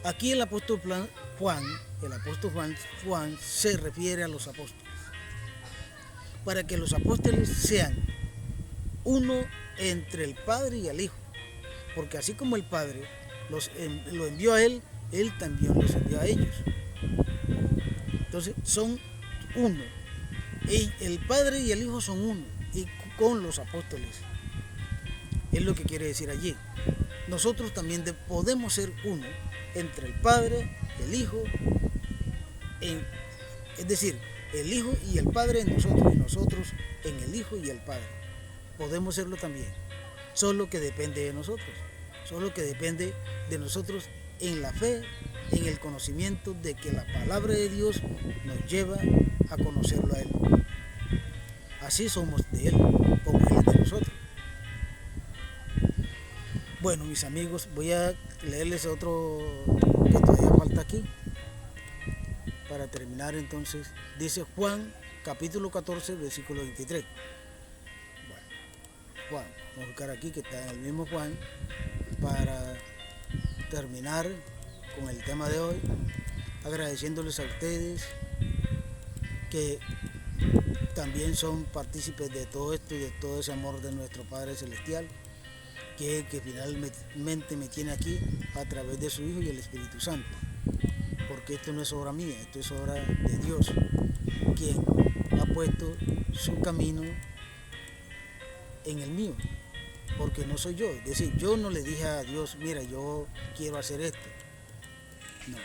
Aquí el apóstol Juan se refiere a los apóstoles. Para que los apóstoles sean uno entre el Padre y el Hijo. Porque así como el Padre lo envió a él también los envió a ellos. Entonces son uno. El Padre y el Hijo son uno. Y con los apóstoles. Es lo que quiere decir allí. Nosotros también podemos ser uno entre el Padre, el Hijo, es decir, el Hijo y el Padre en nosotros y nosotros en el Hijo y el Padre. Podemos serlo también. Solo que depende de nosotros. Solo que depende de nosotros en la fe, en el conocimiento de que la palabra de Dios nos lleva a conocerlo a Él. Así somos de Él, como Él es de nosotros. Bueno, mis amigos, voy a leerles otro que todavía falta aquí. Para terminar entonces, dice Juan capítulo 14, versículo 23. Bueno, Juan. Vamos a buscar aquí que está en el mismo Juan para terminar con el tema de hoy, agradeciéndoles a ustedes que también son partícipes de todo esto y de todo ese amor de nuestro Padre Celestial, que finalmente me tiene aquí a través de su Hijo y el Espíritu Santo, porque esto no es obra mía, esto es obra de Dios, quien ha puesto su camino en el mío, porque no soy yo. Es decir, yo no le dije a Dios, mira, yo quiero hacer esto. No,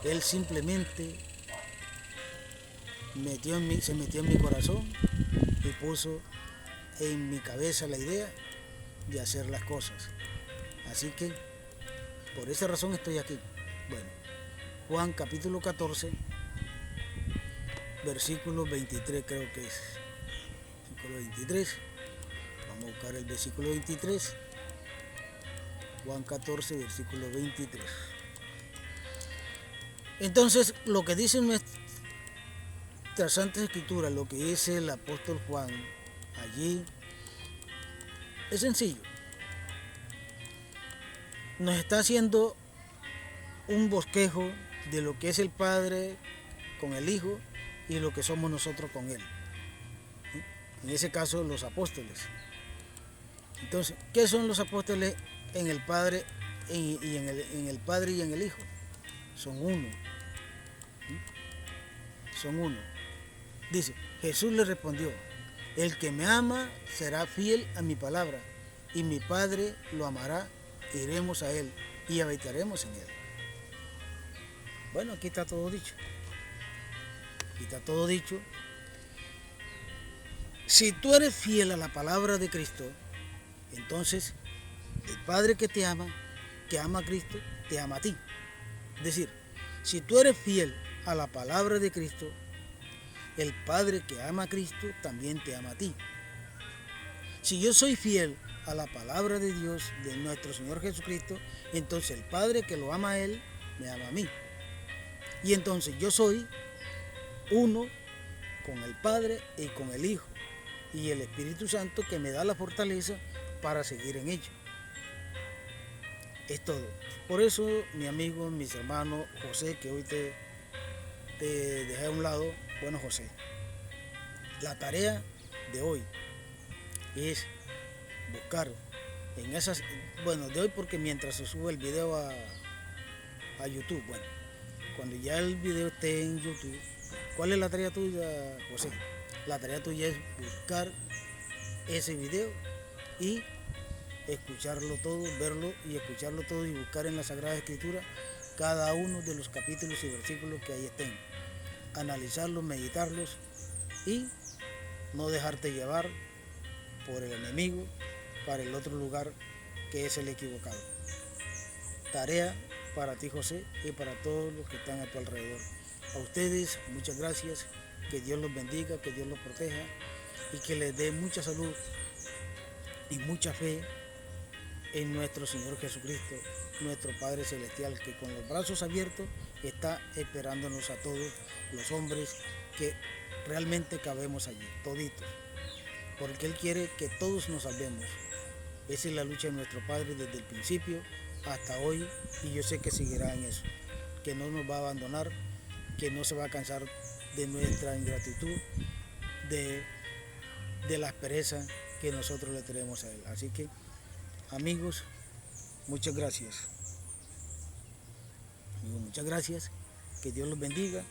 Él simplemente se metió en mi corazón y puso en mi cabeza la idea de hacer las cosas. Así que por esa razón estoy aquí. Bueno, Juan capítulo 14, versículo 23 creo que es. Versículo 23. Vamos a buscar el versículo 23. Juan 14, versículo 23. Entonces, lo que dice nuestra Santa Escritura, lo que dice el apóstol Juan allí, es sencillo. Nos está haciendo un bosquejo de lo que es el Padre con el Hijo y lo que somos nosotros con Él. En ese caso, los apóstoles. Entonces, ¿qué son los apóstoles en el Padre y en el Padre y en el Hijo? Son uno. Son uno. Dice, Jesús le respondió, el que me ama será fiel a mi palabra, y mi Padre lo amará, iremos a Él y habitaremos en Él. Bueno, aquí está todo dicho. Aquí está todo dicho. Si tú eres fiel a la palabra de Cristo, entonces el Padre que ama a Cristo, te ama a ti. Es decir, si tú eres fiel a la palabra de Cristo, el Padre que ama a Cristo también te ama a ti. Si yo soy fiel a la palabra de Dios, de nuestro Señor Jesucristo, entonces el Padre que lo ama a Él, me ama a mí. Y entonces yo soy uno con el Padre y con el Hijo y el Espíritu Santo que me da la fortaleza para seguir en ello. Es todo. Por eso, mi amigo, mis hermanos, José, que hoy te dejé a un lado, bueno, José, la tarea de hoy es buscar en esas, bueno, de hoy porque mientras se sube el video a YouTube, bueno, cuando ya el video esté en YouTube, ¿cuál es la tarea tuya, José? La tarea tuya es buscar ese video y escucharlo todo, verlo y escucharlo todo y buscar en la Sagrada Escritura cada uno de los capítulos y versículos que ahí estén. Analizarlos, meditarlos y no dejarte llevar por el enemigo para el otro lugar que es el equivocado. Tarea para ti, José, y para todos los que están a tu alrededor. A ustedes, muchas gracias, que Dios los bendiga, que Dios los proteja y que les dé mucha salud y mucha fe en nuestro Señor Jesucristo, nuestro Padre Celestial, que con los brazos abiertos está esperándonos a todos los hombres que realmente cabemos allí, toditos, porque Él quiere que todos nos salvemos. Esa es la lucha de nuestro Padre desde el principio hasta hoy, y yo sé que seguirá en eso, que no nos va a abandonar, que no se va a cansar de nuestra ingratitud, de la aspereza que nosotros le tenemos a Él. Así que, amigos, muchas gracias. Amigos, muchas gracias. Que Dios los bendiga,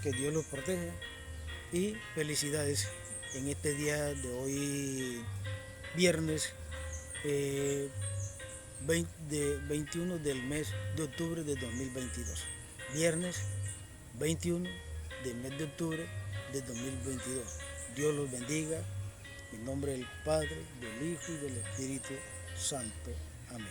que Dios los proteja y felicidades en este día de hoy, viernes 21 del mes de octubre de 2022. Viernes 21 del mes de octubre de 2022. Dios los bendiga. En nombre del Padre, del Hijo y del Espíritu Santo. Amén.